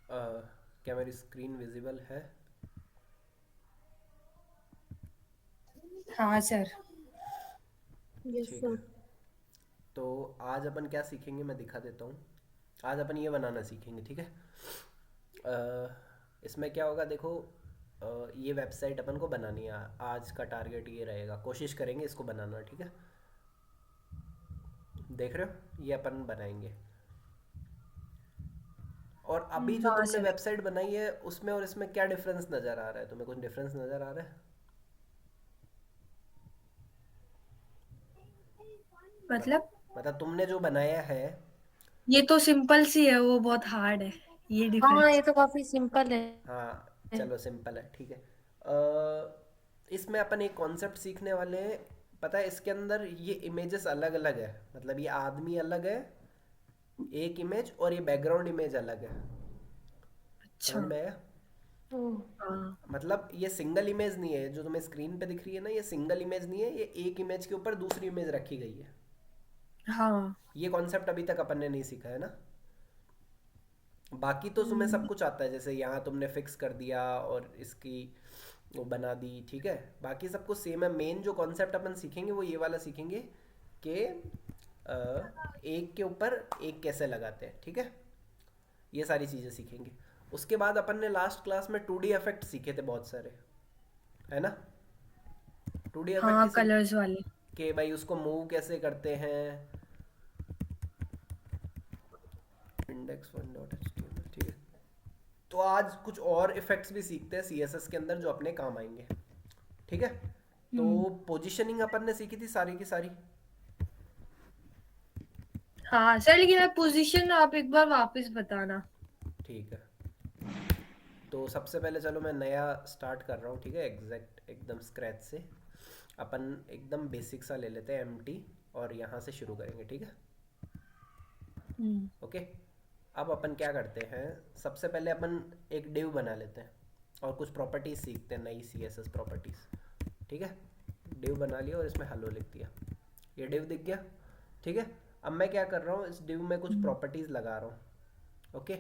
क्या मेरी screen visible है? हाँ सर। यस ठीक सर। है। तो आज अपन क्या सीखेंगे मैं दिखा देता हूँ। आज अपन ये बनाना सीखेंगे, ठीक है। इसमें क्या होगा देखो। ये वेबसाइट अपन को बनानी है। आज का टारगेट ये रहेगा, कोशिश करेंगे इसको बनाना, ठीक है। देख रहे हो, ये अपन बनाएंगे। और अभी जो हाँ तुमने सर। वेबसाइट बनाई है उसमें और इसमें क्या डिफरेंस नज़र आ रहा है तुम्हें? कुछ डिफरेंस नज़र आ रहा है? मत- मतलब मतलब तुमने जो बनाया है। ये तो सिंपल सी है, वो बहुत हार्ड है, ये हाँ डिफरेंस। ये तो काफी सिंपल है। हाँ चलो सिंपल है, ठीक है। इसमें अपन एक कॉन्सेप्ट सीखने वाले हैं। पता है इसके अंदर ये इमेजेस अलग अलग है, मतलब ये आदमी अलग है एक इमेज, और ये बैकग्राउंड इमेज अलग है। अच्छा। समझ में आया? ओह। हाँ। मतलब ये सिंगल इमेज नहीं है जो तुम्हें स्क्रीन पे दिख रही है ना, ये सिंगल इमेज नहीं है, ये एक इमेज के ऊपर दूसरी इमेज रखी गई है। हाँ। ये कॉन्सेप्ट अभी तक अपन ने नहीं सीखा है ना। बाकी तो तुम्हें सब हम्म, कुछ आता है, जैसे यहाँ तुमने फिक्स कर दिया और इसकी वो बना दी, ठीक है। बाकी सब कुछ सेम है। मेन जो कॉन्सेप्ट अपन सीखेंगे वो ये वाला सीखेंगे कि एक के ऊपर एक कैसे लगाते हैं, ठीक है। ये सारी चीज़ें सीखेंगे। उसके बाद अपन ने लास्ट क्लास में 2D इफेक्ट सीखे थे बहुत सारे, है ना। 2D इफेक्ट हाँ किसी कलर्स वाले। के भाई उसको मूव कैसे करते हैं। Index one dot H T M L, ठीक है। तो आज कुछ और इफेक्ट्स भी सीखते हैं CSS के अंदर जो अपने काम आएंगे, ठीक है। तो हम्म। पोजीशनिंग अपन ने सीखी थी सारी की सारी। हाँ सर, लेकिन आप पोजीशन आप एक बार वापस बताना। ठीक है। तो सबसे पहले चलो मैं नया स्टार्ट कर रहा हूँ, ठीक है, एग्जैक्ट एकदम स्क्रैच से। अपन एकदम बेसिक सा ले लेते हैं एम्प्टी, और यहाँ से शुरू करेंगे, ठीक है। हम्म। ओके। अब अपन क्या करते हैं, सबसे पहले अपन एक डिव बना लेते हैं और कुछ प्रॉपर्टीज सीखते हैं, नई CSS प्रॉपर्टीज, ठीक है। डिव बना लिया और इसमें हेलो लिख दिया। ये डिव दिख गया, ठीक है। अब मैं क्या कर रहा हूँ, इस डिव में कुछ हम्म। प्रॉपर्टीज लगा रहा हूँ। ओके।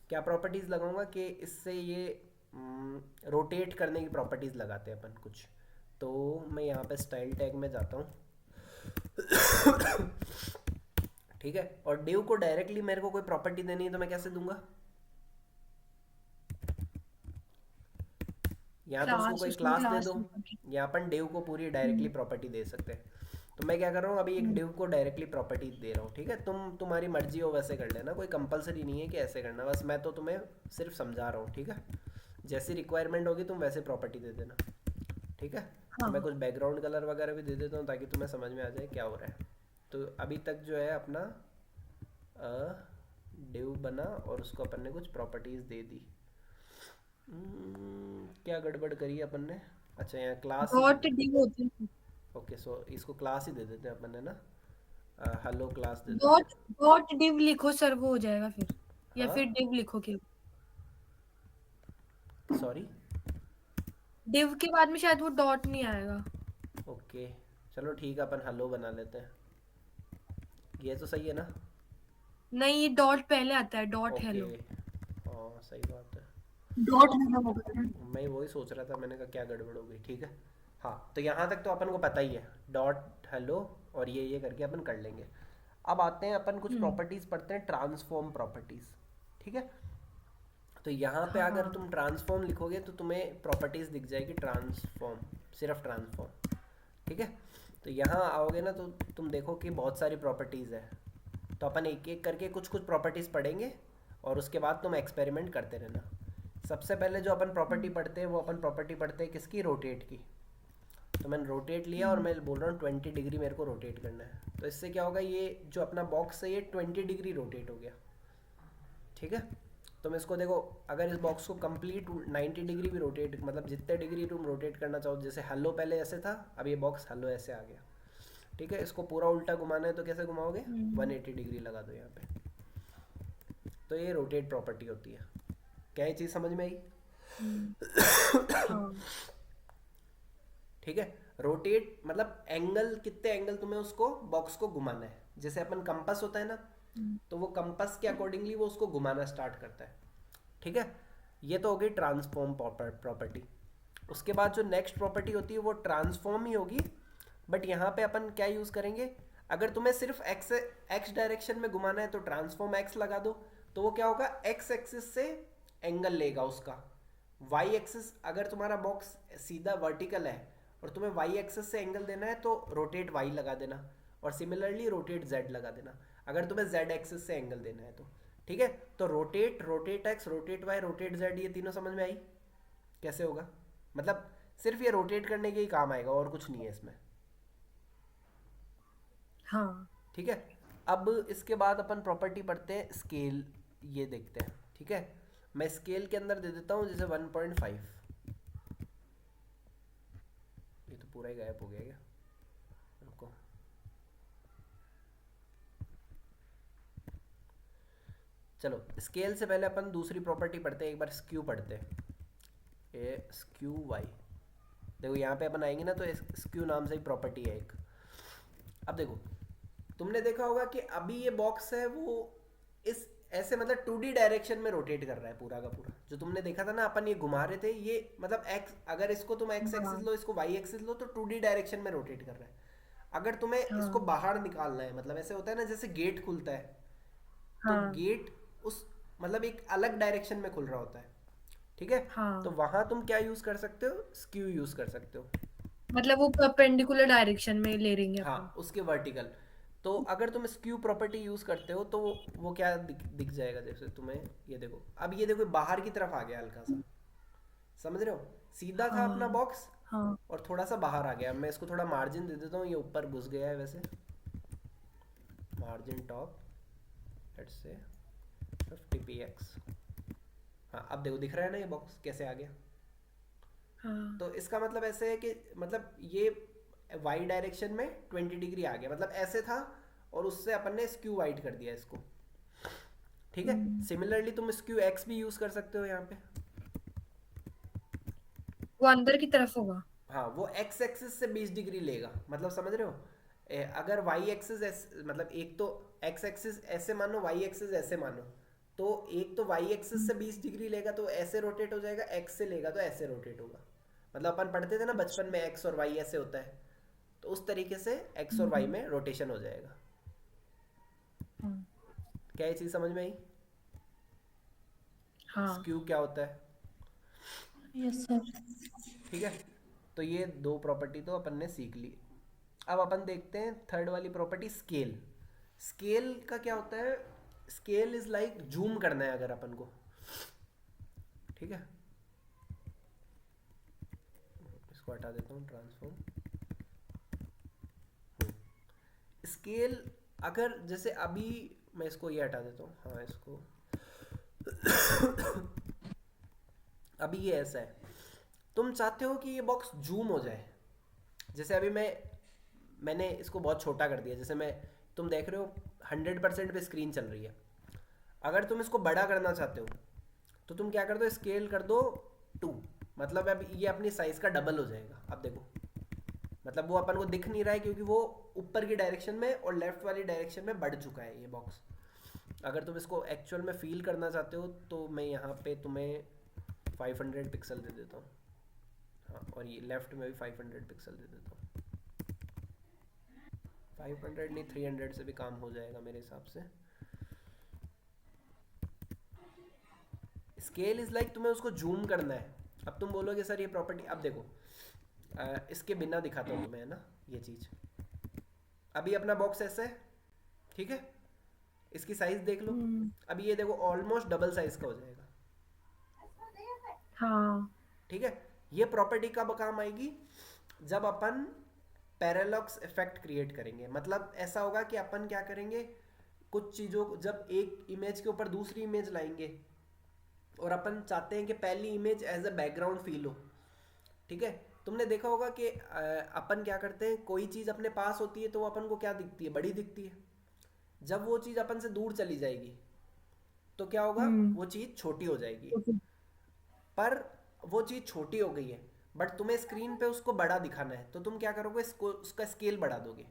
क्या प्रॉपर्टीज लगाऊंगा कि इससे ये रोटेट करने की प्रॉपर्टीज लगाते हैं अपन कुछ। तो मैं यहाँ पे स्टाइल टैग में जाता हूँ, ठीक है। और डिव को डायरेक्टली मेरे को कोई प्रॉपर्टी देनी है तो मैं कैसे दूंगा? या तो उसको क्लास, कोई उसमें क्लास दे क्लास। दो, या अपन डिव को पूरी डायरेक्टली हम्म। प्रॉपर्टी दे सकते हैं। तो मैं क्या कर रहा हूँ, अभी एक हम्म। डिव को डायरेक्टली प्रॉपर्टी दे रहा हूँ, ठीक है। तुम्हारी मर्जी हो वैसे कर लेना, कोई कंपलसरी नहीं है कि ऐसे करना, बस मैं तो तुम्हें सिर्फ समझा रहा हूँ, ठीक है। जैसी रिक्वायरमेंट होगी तुम वैसे प्रॉपर्टी दे देना, ठीक है। और मैं हाँ। कुछ बैकग्राउंड कलर वगैरह भी दे देता हूँ ताकि तुम्हें समझ में आ जाए क्या हो रहा है। तो अभी तक जो है अपना डिव बना और उसको अपन ने कुछ प्रॉपर्टीज दे दी। क्या गड़बड़ करी अपन ने? अच्छा यहाँ क्लास ही। डॉट डिव होती है। ओके, सो इसको क्लास ही दे देते हैं अपन ने ना। हेलो क्लास दे देते डॉट हैं। डॉट डिव लिखो सर, वो हो जाएगा फिर। या हाँ। फिर डिव लिखो के सॉरी। डिव के बाद में शायद वो डॉट नहीं आएगा। ओके, चलो ठीक है, अपन हेलो बना लेते हैं। ये तो सही है ना? नहीं, ये डॉट पहले आता है, डॉट ओके। हेलो। हाँ सही बात है। डॉट हेलो होगा ना। मैं वही सोच रहा था, मैंने कहा क्या गड़बड़ हो गई, ठीक है। हाँ तो यहाँ तक तो अपन को पता ही है, डॉट हेलो और ये करके अपन कर लेंगे। अब आते हैं अपन कुछ हम्म। प्रॉपर्टीज़ पढ़ते हैं, ट्रांसफॉर्म प्रॉपर्टीज़, ठीक है। तो यहाँ पे अगर हाँ। तुम ट्रांसफॉर्म लिखोगे तो तुम्हें प्रॉपर्टीज़ दिख जाएगी ट्रांसफॉर्म, सिर्फ ट्रांसफॉर्म, ठीक है। तो यहाँ आओगे ना तो तुम देखो कि बहुत सारी प्रॉपर्टीज़ है। तो अपन एक एक करके कुछ कुछ प्रॉपर्टीज़ पढ़ेंगे और उसके बाद तुम एक्सपेरिमेंट करते रहना। सबसे पहले जो अपन प्रॉपर्टी हम्म। पढ़ते हैं वो अपन प्रॉपर्टी पढ़ते हैं किसकी? रोटेट की। तो मैंने रोटेट लिया और हम्म। मैं बोल रहा हूँ 20 डिग्री मेरे को रोटेट करना है। तो इससे क्या होगा, ये जो अपना बॉक्स है ये 20 डिग्री रोटेट हो गया, ठीक है। तुम इसको देखो, अगर इस बॉक्स को कंप्लीट 90 डिग्री भी रोटेट, मतलब जितने डिग्री तुम रोटेट करना चाहो, जैसे हेलो पहले ऐसे था, अब ये बॉक्स हेलो ऐसे आ गया, ठीक है। इसको पूरा उल्टा घुमाना है तो कैसे घुमाओगे? हम्म। 180 डिग्री लगा दो यहाँ पे। तो ये रोटेट प्रॉपर्टी होती है। क्या ये चीज़ समझ में आई? हम्म। हाँ। ठीक है। रोटेट मतलब एंगल, कितने एंगल तुम्हें उसको बॉक्स को घुमाना है। जैसे अपन कंपास होता है ना, हम्म। तो वो कंपास के अकॉर्डिंगली वो उसको घुमाना स्टार्ट करता है, ठीक है, ये तो हो गई ट्रांसफॉर्म प्रॉपर्टी। उसके बाद जो नेक्स्ट प्रॉपर्टी होती है वो ट्रांसफॉर्म ही होगी, बट यहाँ पे अपन क्या यूज़ करेंगे, अगर तुम्हें सिर्फ एक्स डायरेक्शन में घुमाना है तो ट्रांसफॉर्म एक्स लगा दो, तो वो क्या होगा, एक्स एक्सिस से एंगल लेगा उसका। वाई एक्सिस, अगर तुम्हारा बॉक्स सीधा वर्टिकल है और तुम्हें वाई एक्सिस से एंगल देना है तो रोटेट वाई लगा देना, और सिमिलरली रोटेट जेड लगा देना अगर तुम्हें जेड एक्सिस से एंगल देना है तो। ठीक है, तो rotate, rotate X, rotate Y, rotate Z, ये तीनों समझ में आई कैसे होगा? मतलब सिर्फ ये रोटेट करने के ही काम आएगा और कुछ नहीं है इसमें। हाँ। ठीक है, अब इसके बाद अपन प्रॉपर्टी पढ़ते हैं स्केल, ये देखते हैं। ठीक है, मैं स्केल के अंदर दे देता हूँ जैसे 1.5। ये तो पूरा ही गायब हो गया क्या? रुको, चलो स्केल से पहले अपन दूसरी प्रॉपर्टी पढ़ते हैं, एक बार स्क्यू पढ़ते हैं। ए स्क्यू वाई, देखो यहाँ पे अपन आएंगे ना तो स्क्यू नाम से ही प्रॉपर्टी है एक। अब देखो, तुमने देखा होगा कि अभी ये बॉक्स है वो इस ऐसे मतलब 2D डायरेक्शन में रोटेट कर रहा है पूरा का पूरा। जो तुमने देखा था ना अपन ये घुमा रहे थे, ये मतलब एक्स, अगर इसको तुम एक्स एक्सिस हाँ। लो, इसको वाई एक्सिस लो, तो 2D डायरेक्शन में रोटेट कर रहा है। अगर तुम्हें इसको हाँ। बाहर निकालना है, मतलब ऐसे होता है ना जैसे गेट खुलता है, तो हाँ। गेट उस मतलब एक अलग डायरेक्शन में खुल रहा होता है। ठीक है, तो हाँ, वहां तुम क्या यूज कर सकते हो, स्क्यू यूज कर सकते हो। मतलब वो परपेंडिकुलर डायरेक्शन में ले रहेंगे हाँ, अपन। उसके वर्टिकल। तो अगर तुम स्क्यू प्रॉपर्टी यूज करते हो तो वो क्या दिख जाएगा, जैसे तुम्हें ये देखो, अब ये देखो बाहर की तरफ आ गया हल्का सा, समझ रहे हो? सीधा था अपना हाँ। बॉक्स हाँ। और थोड़ा सा बाहर आ गया। मैं इसको थोड़ा मार्जिन दे देता हूँ, ये ऊपर घुस गया है वैसे, margin top let's say 50 px। हाँ, अब देखो दिख रहा है ना ये बॉक्स कैसे आ गया। हाँ। तो इसका मतलब ऐसे है कि मतलब ये वाई डायरेक्शन में 20 डिग्री आ गया, मतलब ऐसे था और उससे अपन ने स्क्यू वाइट कर दिया इसको। ठीक है, हम्म, सिमिलरली तुम स्क्यू एक्स भी यूज कर सकते हो यहाँ पे। वो अंदर की तरफ होगा। हाँ, वो एक्स एक्सिस से 20 डिग्री लेगा, मतलब समझ रहे हो? अगर वाई एक्सिस मतलब एक तो एक्स एक्सिस ऐसे मानो, वाई एक्सिस ऐसे मानो, तो एक तो वाई एक्सिस से 20 डिग्री लेगा तो ऐसे रोटेट हो जाएगा, एक्स से लेगा तो ऐसे रोटेट होगा। मतलब अपन पढ़ते थे ना बचपन अच्छा। में एक्स और वाई ऐसे होता है, तो उस तरीके से एक्स और वाई हम्म, में रोटेशन हो जाएगा। हाँ। क्या ये चीज़ समझ में आई? हाँ। स्क्यू क्या होता है? Yes sir. ठीक है, तो ये दो प्रॉपर्टी तो अपन ने सीख ली। अब अपन देखते हैं थर्ड वाली प्रॉपर्टी, स्केल। स्केल का क्या होता है? स्केल इज लाइक जूम करना है अगर अपन को। ठीक है, इसको हटा देता हूँ, ट्रांसफॉर्म। स्केल अगर जैसे अभी मैं इसको ये हटा देता हूँ, हाँ इसको अभी ये ऐसा है, तुम चाहते हो कि ये बॉक्स जूम हो जाए। जैसे अभी मैंने इसको बहुत छोटा कर दिया, जैसे मैं, तुम देख रहे हो 100% पे स्क्रीन चल रही है। अगर तुम इसको बड़ा करना चाहते हो तो तुम क्या कर दो, स्केल कर दो 2, मतलब अब ये अपनी साइज का डबल हो जाएगा। अब देखो, मतलब वो अपन को दिख नहीं रहा है क्योंकि वो ऊपर की डायरेक्शन में और लेफ्ट वाली डायरेक्शन में बढ़ चुका है ये बॉक्स। अगर तुम इसको एक्चुअल में फील करना चाहते हो तो मैं यहाँ पे तुम्हें 500 पिक्सल दे देता हूँ। हाँ, और ये लेफ्ट में भी 500 पिक्सल दे देता हूँ। 500 नहीं, 300 से भी काम हो जाएगा मेरे हिसाब से। स्केल इज लाइक तुम्हें उसको जूम करना है। अब तुम बोलोगे सर ये प्रॉपर्टी, अब देखो इसके बिना दिखाता हूँ तुम्हें, है ना ये चीज़। अभी अपना बॉक्स ऐसा है, ठीक है, इसकी साइज देख लो। हम्म, अभी ये देखो ऑलमोस्ट डबल साइज का हो जाएगा। हाँ। ठीक है, ये प्रॉपर्टी कब काम आएगी, जब अपन पैरेलॉक्स इफेक्ट क्रिएट करेंगे। मतलब ऐसा होगा कि अपन क्या करेंगे, कुछ चीज़ों को जब एक इमेज के ऊपर दूसरी इमेज लाएंगे और अपन चाहते हैं कि पहली image as a background feel हो। ठीक है, तुमने देखा होगा कि अपन क्या करते हैं, कोई चीज़ अपने पास होती है तो वो अपन को क्या दिखती है, बड़ी दिखती है। जब वो चीज़ अपन से दूर चली जाएगी तो क्या होगा, हम्म, वो चीज़ छोटी हो जाएगी। ओके। पर वो चीज़ छोटी हो गई है, बट तुम्हें स्क्रीन पे उसको बड़ा दिखाना है, तो तुम क्या करोगे, इसको उसका स्केल बढ़ा दोगे।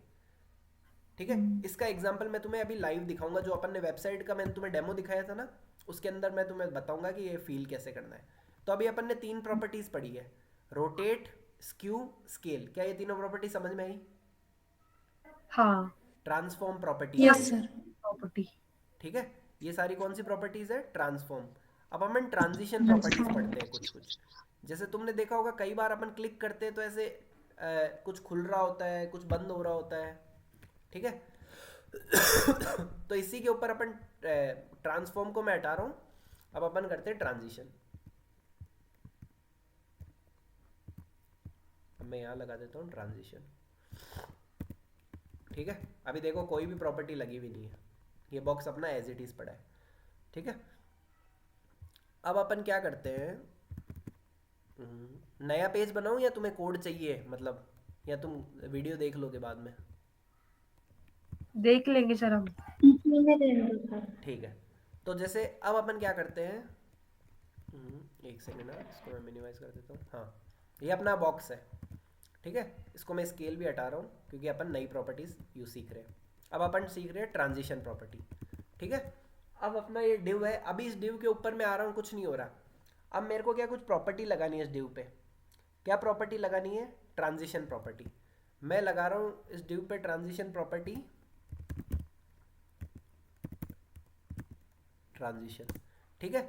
ठीक है, हम्म, इसका एग्जांपल मैं तुम्हें अभी लाइव दिखाऊंगा, जो अपन ने वेबसाइट का मैंने तुम्हें डेमो दिखाया था ना, उसके अंदर मैं तुम्हें बताऊंगा कि ये फील कैसे करना है। तो अभी अपन ने 3 प्रॉपर्टीज पढ़ी है, रोटेट, स्क्यू, स्केल। क्या ये तीनों प्रॉपर्टी समझ में आई? हाँ। ट्रांसफॉर्म प्रॉपर्टी है यस ये, सर। प्रॉपर्टी। ठीक है। ये सारी कौन सी प्रॉपर्टीज है? ट्रांसफॉर्म। अब अपन ट्रांजिशन प्रॉपर्टीज ट्रांसफॉर्म। पढ़ते हैं कुछ कुछ। जैसे तुमने देखा होगा कई बार अपन क्लिक करते हैं तो ऐसे कुछ खुल रहा होता है, कुछ बंद हो रहा होता है, ठीक है। तो इसी के ऊपर अपन ट्रांसफॉर्म को मैं हटा रहा हूँ, अब अपन करते हैं ट्रांजिशन। अब मैं यहाँ लगा देता हूँ ट्रांजिशन, ठीक है। अभी देखो कोई भी प्रॉपर्टी लगी हुई नहीं है, ये बॉक्स अपना एज इट इज पड़ा है, ठीक है। अब अपन क्या करते हैं, नया पेज बनाऊं या तुम्हें कोड चाहिए, मतलब, या तुम वीडियो देख लोगे बाद में? देख लेंगे सर हम। इसमें में रहने दो सर। ठीक है। तो जैसे अब अपन क्या करते हैं, एक सेकेंड ना, इसको मैं मिनिमाइज कर देता हूँ। हाँ, ये अपना बॉक्स है, ठीक है। इसको मैं स्केल भी हटा रहा हूँ क्योंकि अपन नई प्रॉपर्टीज यूज सीख रहे हैं। अब अपन सीख रहे हैं ट्रांजिशन प्रॉपर्टी, ठीक है। अब अपना ये डिव है, अभी इस डिव के ऊपर मैं आ रहा हूँ, कुछ नहीं हो रहा। अब मेरे को क्या कुछ प्रॉपर्टी लगानी है इस डिव पे। क्या प्रॉपर्टी लगानी है? Transition property. मैं लगा रहा हूँ इस डिव पे ट्रांजिशन प्रॉपर्टी, ट्रांजिशन, ठीक है।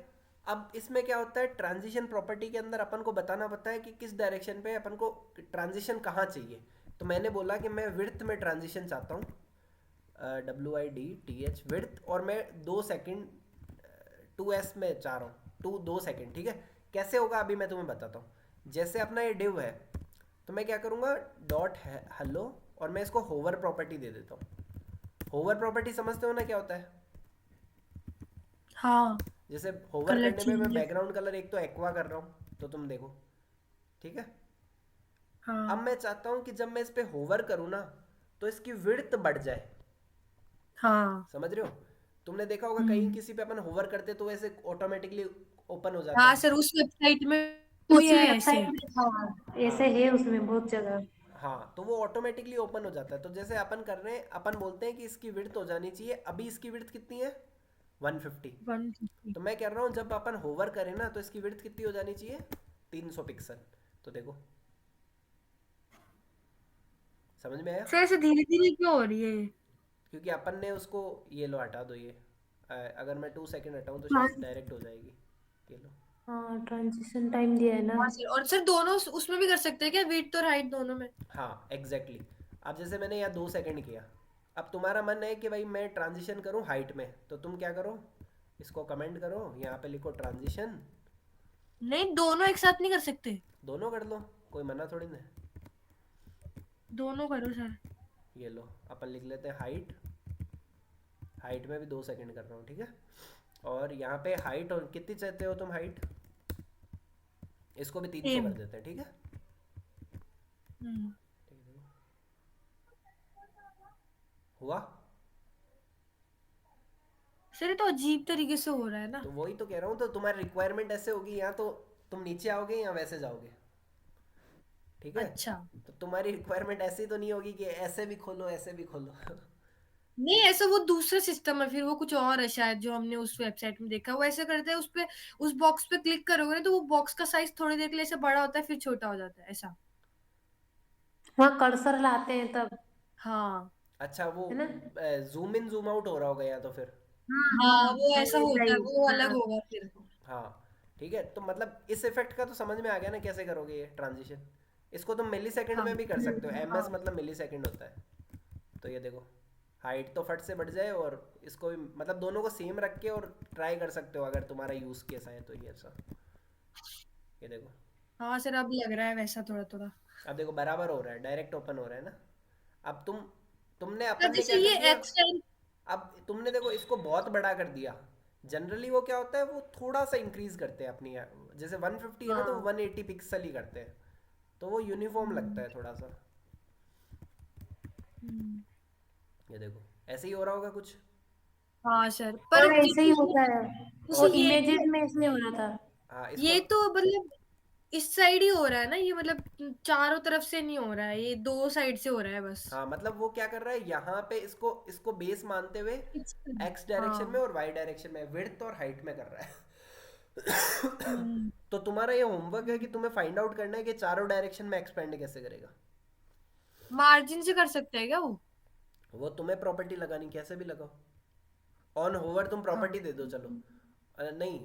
अब इसमें क्या होता है, ट्रांजिशन प्रॉपर्टी के अंदर अपन को बताना पड़ता है कि किस डायरेक्शन पे अपन को ट्रांजिशन कहाँ चाहिए। तो मैंने बोला कि मैं विड्थ में ट्रांजिशन चाहता हूँ, WIDTH विड्थ, और मैं 2 सेकेंड 2s में चाह रहा हूँ, 2 सेकेंड, ठीक है। कैसे होगा अभी मैं तुम्हें बताता हूँ। जैसे अपना ये डिव है तो मैं क्या करूँगा, डॉट है हेलो, और मैं इसको होवर प्रॉपर्टी दे देता हूँ। होवर प्रॉपर्टी समझते हो ना क्या होता है? हाँ। जैसे होवर कलर करने में मैं चेंज। बैकग्राउंड कलर एक तो एक्वा कर रहा हूँ, तो तुम देखो, ठीक है। अब हाँ। मैं चाहता हूँ कि जब मैं इस पे होवर करूँ ना तो इसकी विड्थ बढ़ जाए, हाँ। समझ रहे हो? तुमने देखा होगा कहीं हम्म। किसी पे अपन होवर करते तो ऐसे ऑटोमेटिकली ओपन हो जाता हाँ है। सर, उस वेबसाइट में कोई उस है ऐसे। वेबसाइट में हाँ ऐसे हाँ है उसमें बहुत जगह। हाँ, तो वो ऑटोमेटिकली ओपन हो जाता है। तो जैसे अपन कर रहे हैं, अपन बोलते हैं कि इसकी विड्थ हो जानी चाहिए, अभी इसकी विड्थ कितनी है, 150। 150। तो मैं कह रहा हूँ जब अपन होवर करें ना तो इसकी विड्थ कितनी हो जानी चाहिए, 300 पिक्सल। तो देखो, समझ में आया? सर ऐसे धीरे धीरे क्यों हो रही है? क्योंकि अपन ने उसको, ये लो हटा दो ये, अगर मैं 2 सेकेंड हटाऊँ तो शायद हाँ। डायरेक्ट हो जाएगी, ये लो। हाँ ट्रांजिशन टाइम दिया है ना। हाँ सर, और सर दोनों उसमें भी कर सकते हैं क्या, विड्थ और हाइट दोनों में? हाँ एग्जैक्टली exactly। अब जैसे मैंने यहाँ 2 सेकेंड किया, अब तुम्हारा मन है कि भाई मैं ट्रांजिशन करूँ हाइट में, तो तुम क्या करो, इसको कमेंट करो, यहाँ पे लिखो ट्रांजिशन। नहीं, दोनों एक साथ नहीं कर सकते। दोनों कर लो, कोई मना थोड़ी ना। दोनों करो सर। ये लो, अपन लिख लेते हैं हाइट। हाइट में भी 2 सेकेंड कर रहा हूँ, ठीक है। और यहाँ पे हाइट, और कितनी चाहते हो तुम हाइट, इसको भी 300 कर सेम। देते हैं, ठीक है। हम्म। हुआ? सर ये तो अजीब तरीके से हो रहा है ना। तो वही तो कह रहा हूँ, तो तुम्हारी रिक्वायरमेंट ऐसे होगी, या तो तुम नीचे आओगे या वैसे जाओगे, ठीक है। अच्छा। तो तुम्हारी रिक्वायरमेंट ऐसी तो नहीं होगी कि ऐसे भी खोलो ऐसे भी खोलो। नहीं, ऐसा वो दूसरा सिस्टम है, फिर वो कुछ और है शायद जो हमने उस वेबसाइट में देखा। वो ऐसे करते हैं, उस पे उस बॉक्स पे क्लिक करोगे ना तो वो बॉक्स का साइज थोड़ी देर के लिए ऐसे बड़ा होता है फिर छोटा हो जाता है, ऐसा। वहाँ कर्सर लाते हैं तब। हाँ। अच्छा, वो है ना। जूम इन जूम आउट हो रहा होगा या तो फिर। हाँ हाँ, हाँ वो ऐसा वैसा होता है, ही। वो अलग हाँ होगा फिर। हाँ ठीक है, तो मतलब इस इफेक्ट का तो समझ में आ गया ना कैसे करोगे ये ट्रांजिशन। इसको तुम मिली सेकेंड हाँ। में भी कर सकते हो, एम एस हाँ। मतलब मिली सेकेंड होता है। तो ये देखो, हाइट तो फट से बढ़ जाए, और इसको भी मतलब दोनों को सेम रख के और ट्राई कर सकते हो अगर तुम्हारा यूज़ केस है तो ये ऐसा। ये देखो, हाँ सर, अब लग रहा है वैसा थोड़ा थोड़ा। अब देखो बराबर हो रहा है, डायरेक्ट ओपन हो रहा है ना। अब तुमने सर अपन ने क्या जैसे कर ये दिया, एक्स टाइम। अब तुमने देखो इसको बहुत बड़ा कर दिया। जनरली वो क्या होता है, वो थोड़ा सा इंक्रीज करते हैं अपनी, जैसे 150 है ना तो वो हाँ। 180 पिक्सल ही करते हैं, तो वो यूनिफॉर्म लगता हम्म। है थोड़ा सा। हम्म। ये देखो, ऐसे ही हो रहा होगा कुछ। हाँ सर, हाँ पर ऐसे ही होता है। जैसे और ये इमेजेस में ऐसे हो रहा था। हाँ इसको, ये तो मतलब इस साइड ही हो रहा है ना ये, मतलब चारों तरफ से नहीं हो रहा है, ये दो साइड से हो रहा है बस। हाँ मतलब वो क्या कर रहा है यहाँ पे, इसको इसको बेस मानते हुए एक्स डायरेक्शन में हाँ। और वाई डायरेक्शन में, विड्थ और हाइट में कर रहा है। हम्म। तो तुम्हारा ये होमवर्क है कि तुम्हें फाइंड आउट करना है कि चारों डायरेक्शन में एक्सपेंड कैसे करेगा। मार्जिन से कर सकते हैं क्या वो? वो तुम्हें प्रॉपर्टी लगानी, कैसे भी लगाओ। ऑन होवर तुम प्रॉपर्टी हाँ। दे दो चलो। नहीं,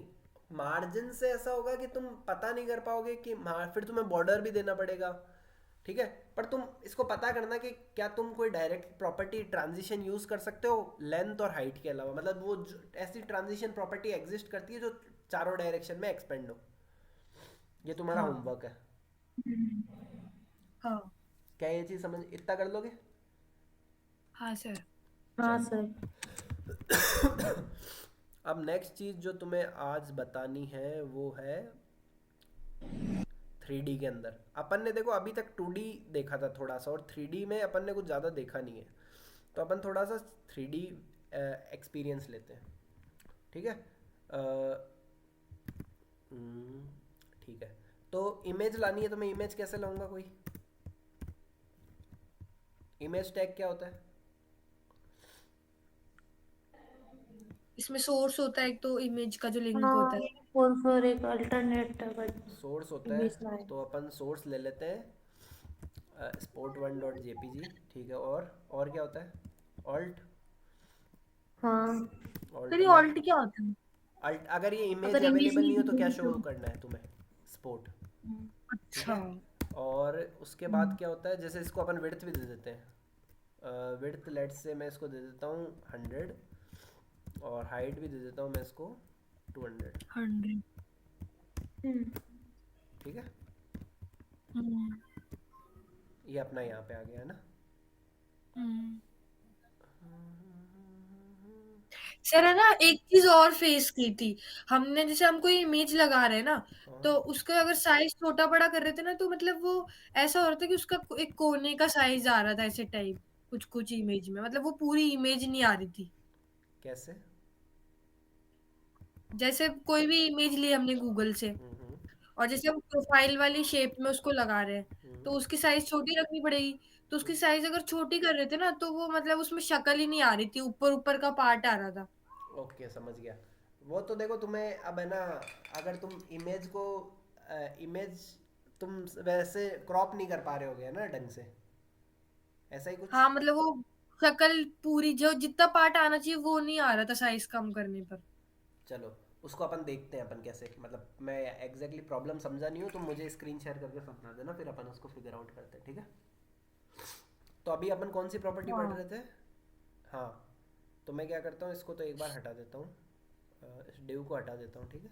मार्जिन से ऐसा होगा कि तुम पता नहीं कर पाओगे कि फिर तुम्हें बॉर्डर भी देना पड़ेगा। ठीक है, पर तुम इसको पता करना कि क्या तुम कोई डायरेक्ट प्रॉपर्टी ट्रांजिशन यूज कर सकते हो लेंथ और हाइट के अलावा, मतलब वो ऐसी ट्रांजिशन प्रॉपर्टी एग्जिस्ट करती है जो चारों डायरेक्शन में एक्सपेंड हो। ये तुम्हारा हाँ। होमवर्क है। हाँ। क्या ये चीज समझ इतना कर लोगे? हाँ सर। हाँ चलो। सर। अब नेक्स्ट चीज जो तुम्हें आज बतानी है वो है 3D के अंदर। अपन ने देखो अभी तक 2D देखा था थोड़ा सा, और 3D में अपन ने कुछ ज़्यादा देखा नहीं है। तो अपन थोड़ा सा 3D एक्सपीरियंस लेते हैं। ठीक है। हम्म, ठीक है। तो इमेज लानी है तो मैं इमेज कैसे लाऊंगा? कोई इमेज टैग क्या होता है? इसमें सोर्स होता है एक, तो इमेज का जो लिंक होता हाँ, है। और फिर एक अल्टरनेट सोर्स होता है, इमेज लाए। तो अपन सोर्स ले लेते हैं sport1.jpg। ठीक है, और क्या होता है? ऑल्ट। हाँ, ऑल्ट फिर ये में ऑल्ट क्या होता है? अल्ट, अगर ये इमेज अगर इमेज अवेलेबल नहीं नहीं हो तो क्या दिखेगी शो तो। करना है तुम्हें? स्पोर्ट। ठीक अच्छा। है। और उसके बाद क्या होता है, जैसे इसको अपन विड्थ भी दे देते हैं। विड्थ लेट्स से मैं इसको दे देता हूँ 100, और हाइट भी दे देता हूँ मैं इसको 200। 100। हम्म। ठीक है, हम्म। ये अपना यहाँ पे आ गया है ना। हम्म। सर है ना, एक चीज और फेस की थी हमने, जैसे हम कोई इमेज लगा रहे हैं ना, हाँ, तो उसका अगर साइज छोटा बड़ा कर रहे थे ना, तो मतलब वो ऐसा हो रहा था कि उसका एक कोने का साइज आ रहा था ऐसे टाइप, कुछ कुछ इमेज में, मतलब वो पूरी इमेज नहीं आ रही थी। कैसे? जैसे कोई भी इमेज ली हमने गूगल से, हम्म। और जैसे हम प्रोफाइल वाली शेप में उसको लगा रहे हैं, तो हम्म। उसकी साइज छोटी रखनी पड़ेगी। तो उसकी साइज अगर छोटी कर रहे थे ना, तो वो मतलब उसमें शक्ल ही नहीं आ रही थी, ऊपर ऊपर का पार्ट आ रहा था। ओके, समझ गया। वो तो देखो तुम्हें अब है ना, अगर तुम इमेज को इमेज तुम वैसे क्रॉप नहीं कर पा रहे होगे ना ढंग से, ऐसा ही कुछ। हाँ, मतलब वो शक्ल पूरी जो जितना पार्ट आना चाहिए वो नहीं आ रहा था साइज कम करने पर। चलो, उसको अपन देखते हैं अपन कैसे, मतलब मैं एग्जैक्टली प्रॉब्लम समझा नहीं हूँ, तो मुझे स्क्रीन शेयर करके समझा देना, फिर अपन उसको फिगर आउट करते हैं। ठीक है। तो अभी अपन कौन सी प्रॉपर्टी पढ़ हाँ। रहे थे? हाँ, तो मैं क्या करता हूँ, इसको तो एक बार हटा देता हूँ, इस डिव को हटा देता हूँ। ठीक है।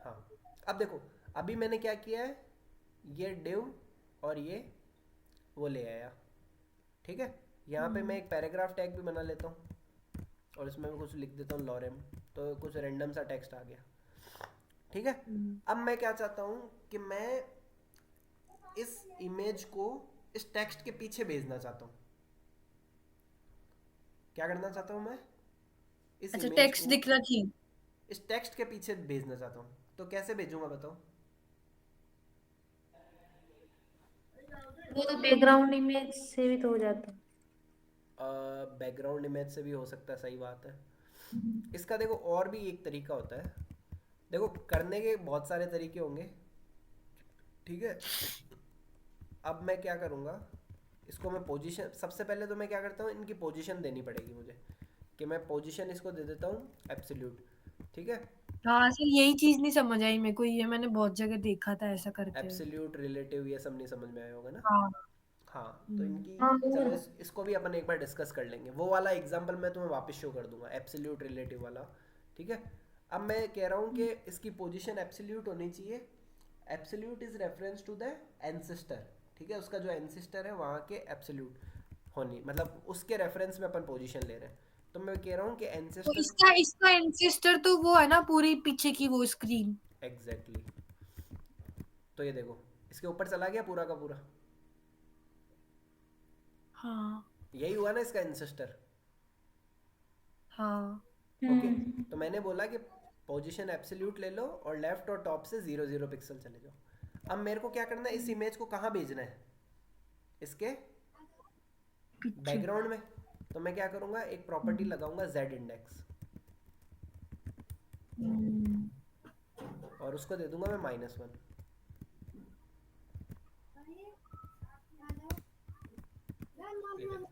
हाँ, अब देखो, अभी मैंने क्या किया है, ये डिव और ये वो ले आया। ठीक है। यहाँ पे मैं हम्म। एक पैराग्राफ टैग भी बना लेता हूँ, और इसमें मैं कुछ लिख देता हूँ लॉरेम, तो कुछ रैंडम सा टेक्स्ट आ गया। ठीक है। हम्म। अब मैं क्या चाहता हूँ कि मैं इस इमेज को इस टेक्स्ट के पीछे भेजना चाहता हूँ। क्या करना चाहता हूँ मैं? इस अच्छा, इमेज टेक्स्ट को दिखना चाहिए। इस टेक्स्ट के पीछे भेजना चाहता हूँ। तो कैसे भेजूंगा बताओ? वो तो बैकग्राउंड इमेज से भी तो हो जाता है। बैकग्राउंड इमेज से भी हो सकता है, सही बात है। इसका देखो और भी एक तरीका होता है। देखो, करने के बहुत सारे तरीके होंगे। ठीक है। अब मैं क्या करूँगा, इसको मैं पोजीशन, सबसे पहले तो मैं क्या करता हूँ, इनकी पोजीशन देनी पड़ेगी मुझे, कि मैं पोजीशन इसको दे देता हूँ एब्सोल्यूट। ठीक है। हाँ सर, यही चीज नहीं समझ आई मेरे को, ये मैंने बहुत जगह देखा था ऐसा करते हुए। एब्सोल्यूट, रिलेटिव, ये सब नहीं समझ में आया होगा ना। हाँ। हाँ, तो हम्म। इनकी, हाँ, चलो और इसको भी अपन एक बार डिस्कस कर लेंगे। वो वाला एग्जांपल मैं तुम्हें वापस शो कर दूंगा, एब्सोल्यूट रिलेटिव वाला। ठीक है। अब मैं कह रहा हूँ कि इसकी पोजीशन एब्सोल्यूट होनी चाहिए। Absolute is reference to the ancestor. ठीक है, उसका जो एंसेस्टर है वहाँ के एब्सोल्यूट होनी, मतलब उसके रेफरेंस में अपन पोजीशन ले रहे हैं। तो मैं कह रहा हूँ कि तो एंसेस्टर। इसका इसका एंसेस्टर तो वो है ना, पूरी पीछे की वो स्क्रीन। Exactly exactly। तो ये देखो, इसके ऊपर चला गया पूरा का पूरा। हाँ। यही हुआ ना इसका एंसेस्टर। हाँ। ओके। हम्म। तो मैंने बोला कि पोजीशन एब्सोल्यूट ले लो और लेफ्ट और टॉप से 0 0 पिक्सल चले जाओ। अब मेरे को क्या करना है, इस इमेज को कहाँ भेजना है, इसके पीछे। बैकग्राउंड में। तो मैं क्या करूँगा, एक प्रॉपर्टी लगाऊंगा z इंडेक्स हम्म, और उसको दे दूंगा मैं -1। ये देखो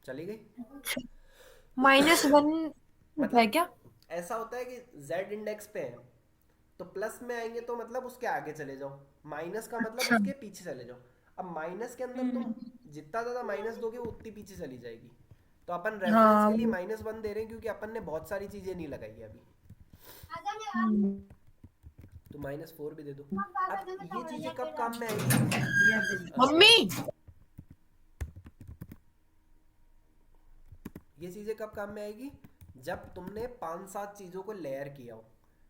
चली गई। -1 होता है मतलब क्या? ऐसा होता है कि z इंडेक्स पे है तो प्लस में आएंगे तो मतलब उसके आगे चले जाओ, माइनस का मतलब अच्छा। उसके पीछे चले जाओ। अब माइनस के अंदर तुम जितना ज़्यादा माइनस दोगे वो उतनी पीछे चली जाएगी। तो अपन रेफरेंस हाँ के लिए -1 दे रहे हैं क्योंकि अपन ने बहुत सारी चीज़ें नहीं लगाई है अभी। हम्म, तो -4 भी दे दो। अब ये चीज़ें कब काम में आएगी, मम्मी। ये चीज़ें कब काम में आएगी, जब तुमने 5 7 चीज़ों को लेयर किया हो।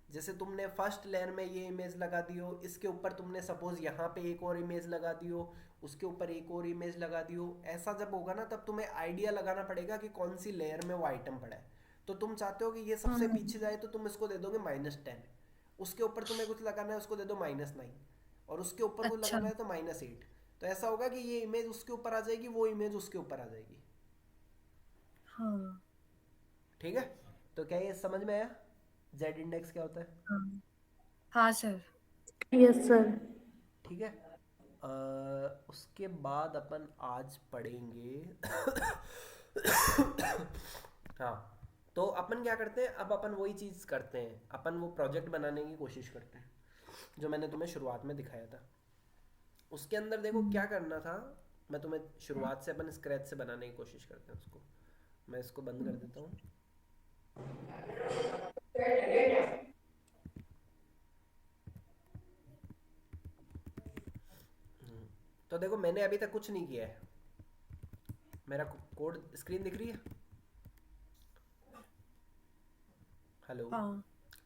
जैसे तुमने फर्स्ट लेयर में ये इमेज लगा दी हो, इसके ऊपर तुमने सपोज यहाँ पे एक और इमेज लगा दी हो, उसके ऊपर एक और इमेज लगा दी हो। ऐसा जब होगा ना तब तुम्हें आइडिया लगाना पड़ेगा कि कौन सी लेयर में वो आइटम पड़ा है। तो तुम चाहते हो कि ये सबसे पीछे जाए तो तुम इसको दे दोगे -10। उसके ऊपर तुम्हें कुछ लगाना है, उसको दे दो -9। और उसके ऊपर कुछ अच्छा। लगाना है तो -8। तो ऐसा होगा कि ये इमेज उसके ऊपर आ जाएगी, वो इमेज उसके ऊपर आ जाएगी। हाँ ठीक है, तो क्या ये समझ में आया जेड इंडेक्स क्या होता है। हाँ हाँ सर। Yes sir. ठीक है, उसके बाद अपन आज पढ़ेंगे हाँ, तो अपन क्या करते हैं, अब अपन वही चीज़ करते हैं, अपन वो प्रोजेक्ट बनाने की कोशिश करते हैं जो मैंने तुम्हें शुरुआत में दिखाया था। उसके अंदर देखो क्या करना था, मैं तुम्हें शुरुआत से अपन स्क्रैच से बनाने की कोशिश करते हैं उसको। मैं इसको बंद कर देता हूँ। तो देखो मैंने अभी तक कुछ नहीं किया है, मेरा कोड स्क्रीन दिख रही है। हेलो, हाँ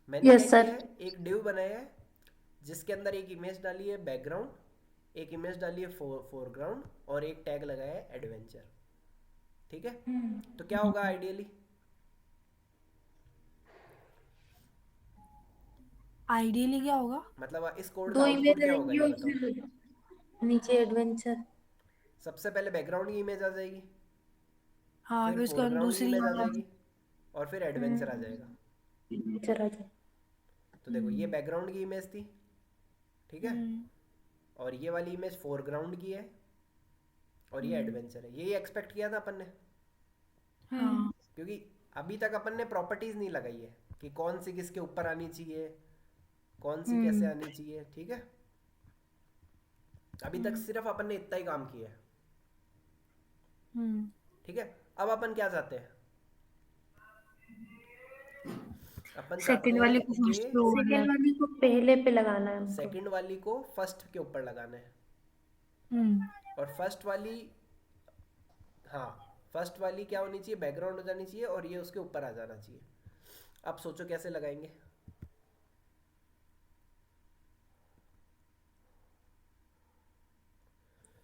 मैंने क्या यस किया सर। है, एक डिव बनाया है जिसके अंदर एक इमेज डाली है बैकग्राउंड, एक इमेज डाली है फोरग्राउंड और एक टैग लगाया है एडवेंचर। ठीक है, तो क्या होगा आइडियली, आइडियली क्या होगा? मतलब इस कोड का दो आउटपुट इमेज क्या होगा आएंगी ये और बताओ। फिर नीचे एडवेंचर। सबसे पहले बैकग्राउंड की इमेज आ जाएगी, हाँ फिर फिर उसके बाद फोरग्राउंड की दूसरी इमेज आ इमेज। जाएगी और फिर एडवेंचर आ जाएगा। एडवेंचर आ जाए। तो देखो ये बैकग्राउंड की इमेज थी, ठीक है, हम्म और ये वाली इमेज फोरग्राउंड की है और ये हम्म, एडवेंचर है। यही एक्सपेक्ट किया था अपन ने, हाँ क्योंकि अभी तक अपन ने प्रॉपर्टीज नहीं लगाई है कि कौन सी किसके ऊपर आनी चाहिए, कौन सी कैसे आनी चाहिए। ठीक है, अभी तक सिर्फ अपन ने इतना ही काम किया है। हम्म ठीक है, अब अपन क्या चाहते हैं, अपन चाहते सेकंड वाले हैं को कि फर्स्ट पे ओवर सेकेंड वाली को पहले पे लगाना है हमको। सेकंड वाली को फर्स्ट के ऊपर लगाना है हम्म और फर्स्ट वाली, हाँ, फर्स्ट वाली क्या होनी चाहिए, बैकग्राउंड हो जानी चाहिए और ये उसके ऊपर आ जाना चाहिए। अब सोचो कैसे लगाएंगे।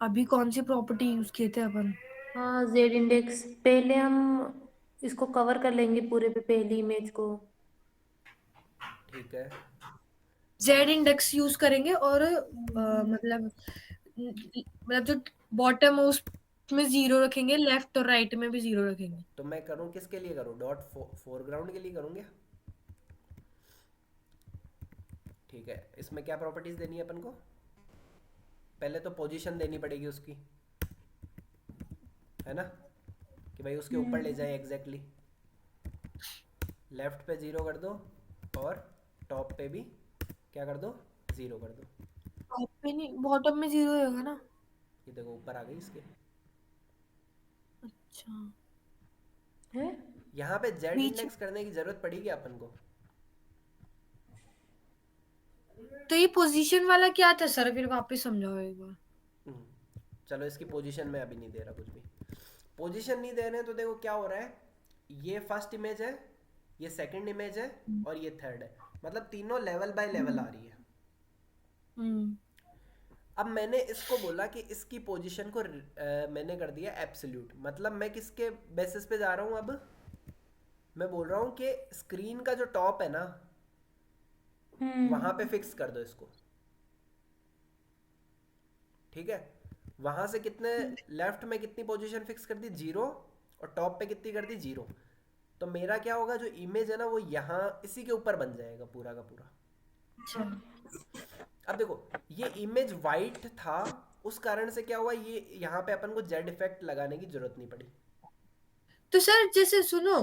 अभी कौन सी प्रॉपर्टी यूज किए थे अपन? हाँ जेड इंडेक्स पहले हम इसको कवर कर लेंगे पूरे पे पहली इमेज को। ठीक है, जेड इंडेक्स यूज करेंगे और मतलब जो बॉटम है उसमें 0 रखेंगे, लेफ्ट और राइट में भी 0 रखेंगे। तो मैं करूँ किसके लिए करूँ, डॉट फोरग्राउंड के लिए करूँगे। ठीक है, इसमें क्या प्रॉपर्टीज देनी है अपन को, पहले तो पोजीशन देनी पड़ेगी उसकी, है ना, कि भाई उसके ऊपर ले जाए एग्जैक्टली। लेफ्ट पे 0 कर दो और टॉप पे भी क्या कर दो, 0 कर दो। टॉप पे नहीं, बॉटम में 0 होगा ना? ये देखो ऊपर आ गई इसके। अच्छा, है। यहाँ पे जेड बीच। इंडेक्स करने की जरूरत पड़ेगी अपन को। तो ये पोजीशन वाला क्या था सर, फिर वापस समझाओ एक बार। चलो इसकी पोजीशन में अभी नहीं दे रहा कुछ भी, पोजीशन नहीं दे रहे। तो देखो क्या हो रहा है, ये फर्स्ट इमेज है, ये सेकंड इमेज है और ये थर्ड है, मतलब तीनों लेवल बाय लेवल आ रही है। हम्म अब मैंने इसको बोला कि इसकी पोजीशन को मैंने कर दिया एब्सोल्यूट, मतलब मैं किसके बेसिस पे जा रहा हूँ अब, मैं बोल रहा हूँ कि स्क्रीन का जो टॉप है ना, वहां पे फिक्स कर दो इसको, ठीक है। वहां से कितने, लेफ्ट में कितनी पोजीशन फिक्स कर दी, 0, और टॉप पे कितनी कर दी, 0। तो मेरा क्या होगा, जो इमेज है ना वो यहाँ इसी के ऊपर बन जाएगा पूरा का पूरा। अच्छा, अब देखो, ये इमेज वाइट था, उस कारण से क्या हुआ, ये यहाँ पे अपन को जेड इफेक्ट लगाने की जरूरत नहीं पड़ी। तो सर जैसे सुनो,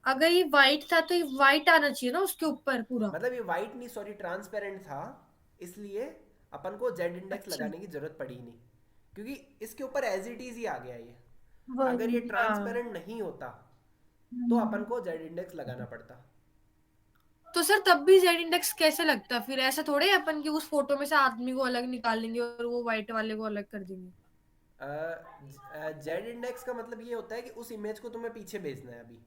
अगर ये वाइट था तो ये वाइट आना चाहिए ना उसके ऊपर पूरा। मतलब ये वाइट नहीं, सॉरी, ट्रांसपेरेंट था, इसलिए अपन को जेड इंडेक्स अच्छा, लगाने की जरूरत पड़ी ही नहीं, क्योंकि इसके ऊपर एज इट इज ही आ गया ये। अगर वही। ये हाँ। ट्रांसपेरेंट नहीं होता तो अपन को जेड इंडेक्स लगाना पड़ता। तो सर तब भी जेड इंडेक्स कैसे लगता, फिर ऐसा थोड़े है अपन की उस फोटो में से आदमी को अलग निकाल लेंगे और वो व्हाइट वाले को अलग कर देंगे। जेड इंडेक्स का मतलब ये होता है कि उस इमेज को तुम्हें पीछे भेजना है अभी,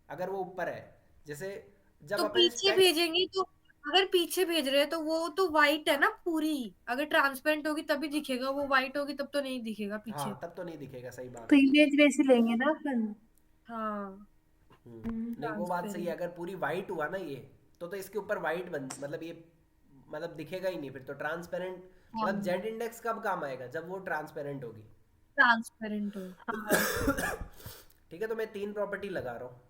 अगर वो ऊपर है, जैसे जब तो अपन इस पीछे टेक्स्ट, भेजेंगे तो, अगर पीछे भेज रहे हैं तो वो तो व्हाइट है ना पूरी। अगर ट्रांसपेरेंट होगी तभी दिखेगा, वो व्हाइट होगी तब तो नहीं दिखेगा हाँ पीछे। तब तो नहीं दिखेगा, सही बात तो है। इमेज वैसी लेंगे ना अपन। हाँ, नहीं वो बात सही है, ट्रांसपेरेंट। अगर पूरी वाइट हुआ ना ये, तो इसके ऊपर वाइट बन, मतलब ये, मतलब दिखेगा ही नहीं फिर तो ट्रांसपेरेंट। हाँ, मतलब जेड इंडेक्स कब काम आएगा, जब वो ट्रांसपेरेंट होगी। ट्रांसपेरेंट हो। हाँ। ठीक है, तो मैं 3 प्रॉपर्टी लगा रहा हूँ,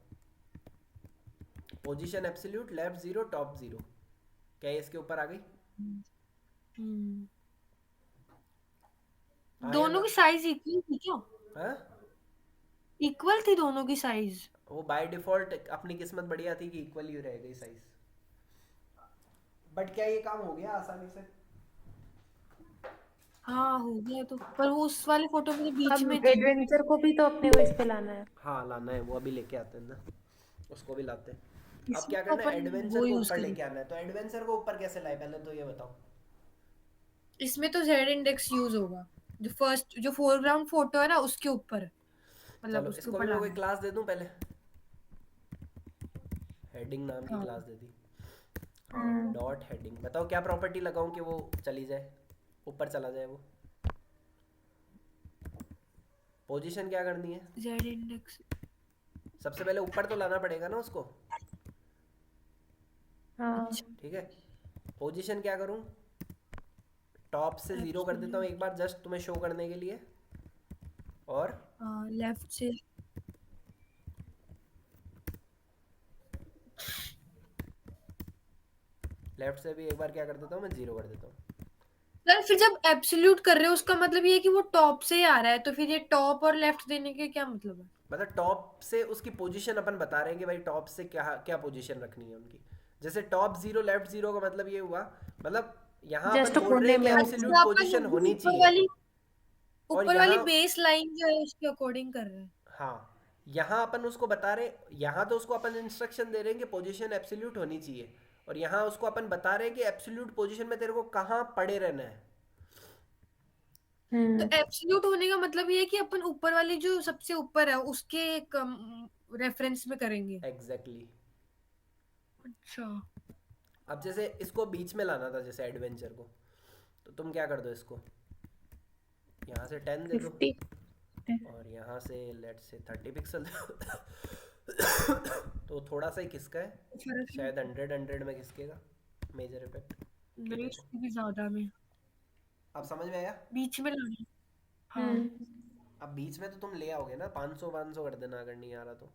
पोजीशन एब्सोल्यूट, लेफ्ट 0, टॉप 0। क्या ये इसके ऊपर आ गई? हम्म। हाँ या दोनों ना? की साइज इक्वल थी क्या? हाँ, इक्वल थी दोनों की साइज। वो बाय डिफॉल्ट अपनी किस्मत बढ़िया थी कि इक्वल ही रह गई साइज। बट क्या ये काम हो गया आसानी से? हाँ हो गया, तो पर वो उस वाले फोटो में तो बीच में अब थी। एडवेंचर को भी तो अपने को इस पे लाना है। हाँ लाना है, वो अभी लेके आते हैं ना, उसको भी लाते हैं। अब इसमें क्या तो करना है, अपन एडवेंचर वो को यूज ऊपर करें। लेके आना है, तो एडवेंचर को ऊपर कैसे लाए पहले तो ये बताओ। इसमें तो जेड इंडेक्स यूज होगा, जो फर्स्ट जो फोरग्राउंड फोटो है ना उसके ऊपर, मतलब चलो उसके इसको ऊपर भी मैं कोई लाना है। क्लास दे दूं पहले, हेडिंग नाम की हाँ। क्लास दे दी। हम्म। डॉट हेडिंग, बताओ क्या प्रॉपर्टी लगाऊं कि वो चली जाए, ऊपर चला जाए वो। पोजीशन क्या करनी है? Z index. सबसे पहले ऊपर तो लाना पड़ेगा ना उसको, हाँ। अच्छा, ठीक है। पोजीशन क्या करूं, टॉप से 0 कर देता हूँ एक एब्सोल्यूट। बार, जस्ट तुम्हें शो करने के लिए। और हाँ, लेफ्ट से। लेफ्ट से भी एक बार क्या कर देता हूँ, मैं 0 कर देता हूँ। सर फिर जब एब्सोल्यूट कर रहे हो उसका मतलब ये है कि वो टॉप से ही आ रहा है, तो फिर ये टॉप और लेफ्ट देने के क्या मतलब है? मतलब टॉप से उसकी पोजीशन अपन बता रहे हैं कि भाई टॉप से क्या क्या पोजीशन रखनी है उनकी। जैसे टॉप 0 लेफ्ट 0 का मतलब ये हुआ, मतलब यहाँ अपन जस्ट बोल रहे कोने हैं कि में उसको। एब्सोल्यूट अच्छा, अपन पोजीशन एकदम होनी चाहिए। और ऊपर वाली यहाँ, बेस लाइन जो है उसके अकॉर्डिंग कर रहे हैं। हाँ, यहाँ अपन उसको बता रहे हैं, यहाँ तो उसको अपन इंस्ट्रक्शन दे रहे हैं कि पोजीशन एब्सोल्यूट होनी चाहिए, और यहाँ उसको अपन बता रहे हैं कि एब्सोल्यूट पोजीशन में तेरे को कहाँ पड़े रहना है। तो हम्म। एब्सोल्यूट होने का मतलब ये है कि अपन ऊपर वाली जो सबसे ऊपर है उसके रेफरेंस में करेंगे। Exactly exactly. अच्छा। अब जैसे इसको बीच में लाना था, जैसे एडवेंचर को, तो तुम क्या कर दो, इसको यहाँ से 10 दे दो, 50। और यहाँ से लेट से 30 पिक्सल तो थोड़ा सा ही खिसका है, फर्क नहीं शायद 100 में खिसकेगा, मेजर इफेक्ट। ये नहीं, देखो, उससे भी ज्यादा में। अब समझ में आया। बीच में लाना है। हाँ। हम्म। अब बीच में तो तुम ले आओगे ना, 500 500 कर देना अगर नहीं आ रहा तो।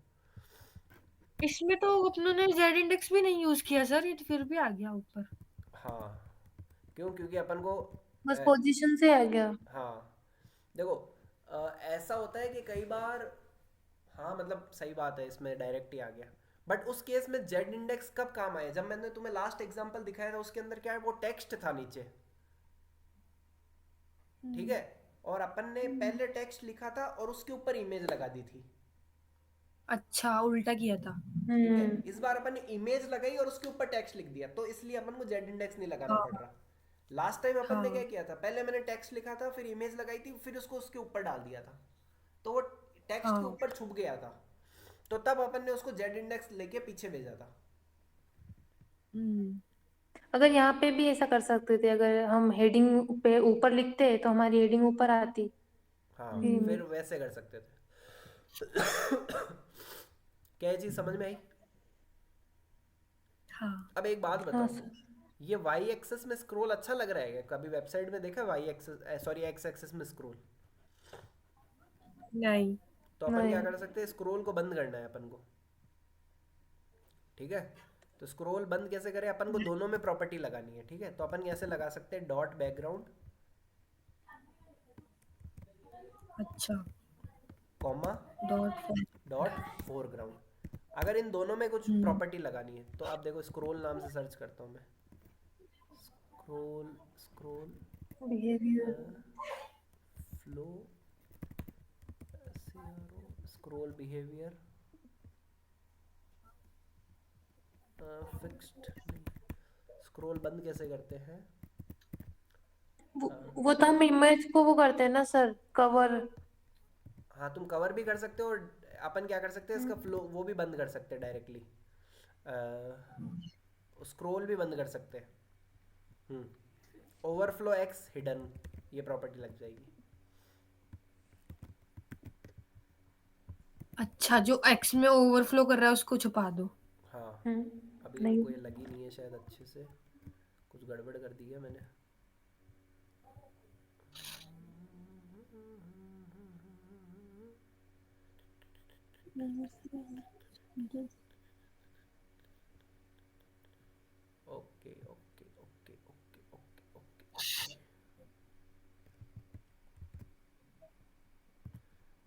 इसमें तो अपनों ने जेड इंडेक्स भी नहीं यूज किया सर, ये तो फिर भी आ गया ऊपर। हाँ, क्यों, क्योंकि अपन को बस पोजीशन से आ गया। हाँ, देखो, ऐसा होता है कि कई बार, हाँ मतलब सही बात है, इसमें डायरेक्ट ही आ गया। बट उस केस में जेड इंडेक्स कब काम आया, जब मैंने तुम्हें लास्ट एग्जांपल दिखाया था, उसके अंदर क्या है, वो टेक्स्ट था नीचे, ठीक है, और अपन ने पहले टेक्स्ट लिखा था और उसके ऊपर इमेज लगा दी थी, अच्छा, उल्टा किया था। ठीक है। हम्म। इस बार अपन ने इमेज लगाई और उसके ऊपर टेक्स्ट लिख दिया, तो इसलिए अपन को जेड इंडेक्स नहीं लगाना पड़ हाँ। रहा। लास्ट टाइम अपन ने क्या हाँ। किया था, पहले मैंने टेक्स्ट लिखा था, फिर इमेज लगाई थी, फिर उसको उसके ऊपर डाल दिया था, तो वो टेक्स्ट के हाँ। ऊपर छुप गया था, तो तब अपन ने उसको जेड इंडेक्स लेके पीछे भेजा था। हम्म। अगर यहाँ पे भी ऐसा कर सकते थे, अगर हम हेडिंग पे ऊपर लिखते तो हमारी हेडिंग ऊपर आती। हाँ, फिर फिर वैसे कर सकते थे। क्या ये चीज़ समझ में आई? हाँ अब एक बात हाँ बताओ, सर। ये वाई एक्सेस में स्क्रॉल अच्छा लग रहा है क्या? कभी वेबसाइट में देखा Y axis, sorry X axis में स्क्रॉल? नहीं। तो अपन क्या नहीं। कर सकते हैं, स्क्रॉल को बंद करना है अपन को, ठीक है? तो स्क्रॉल बंद कैसे करें, अपन को दोनों में प्रॉपर्टी लगानी है, ठीक है? तो अपन कैसे लगा सकते हैं, डॉट बैकग्राउंड अच्छा। Comma dot for. Dot foreground. अगर इन दोनों में कुछ हम्म। प्रॉपर्टी लगानी है तो आप देखो, स्क्रॉल नाम से सर्च करता हूँ मैं, scroll scroll behaviour. Flow, scroll behaviour fixed नहीं, स्क्रॉल बंद कैसे करते हैं? वो अ, वो तो हम इमेज को वो करते हैं ना सर, कवर। हाँ, तुम कवर भी कर सकते हो, और अपन क्या कर सकते हैं, इसका फ्लो वो भी बंद कर सकते हैं डायरेक्टली, स्क्रॉल भी बंद कर सकते हैं। ओवरफ्लो एक्स हिडन, ये प्रॉपर्टी लग जाएगी। अच्छा, जो एक्स में ओवरफ्लो कर रहा है उसको छुपा दो। हाँ, अभी नहीं। रुको, ये लगी नहीं है शायद अच्छे से, कुछ गड़बड़ कर दी है मैंने। Okay okay okay okay okay okay okay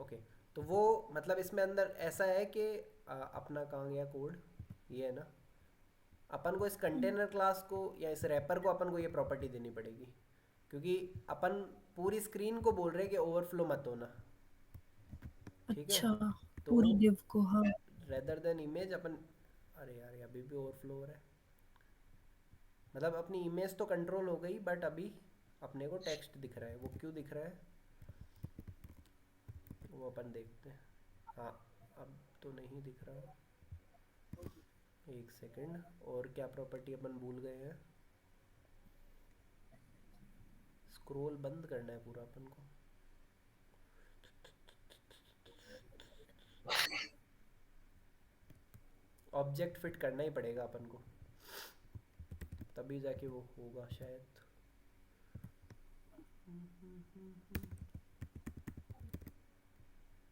okay. तो वो मतलब इसमें अंदर ऐसा है कि अपना कहाँ गया कोड, ये है ना, अपन को इस कंटेनर क्लास को या इस रैपर को अपन को ये प्रॉपर्टी देनी पड़ेगी, क्योंकि अपन पूरी स्क्रीन को बोल रहे हैं कि ओवरफ्लो मत होना, ठीक है? अच्छा, तो पूरी div को, हाँ। रेदर देन इमेज अपन, अरे यार ये अभी भी ओवरफ्लो हो रहा है, मतलब अपनी इमेज तो कंट्रोल हो गई, बट अभी अपने को टेक्स्ट दिख रहा है, वो क्यों दिख रहा है वो अपन देखते हैं। हाँ, अब तो नहीं दिख रहा, एक सेकंड, और क्या प्रॉपर्टी अपन भूल गए हैं, स्क्रॉल बंद करना है पूरा अपन को, ऑब्जेक्ट फिट करना ही पड़ेगा अपन को, तभी जाके वो होगा शायद।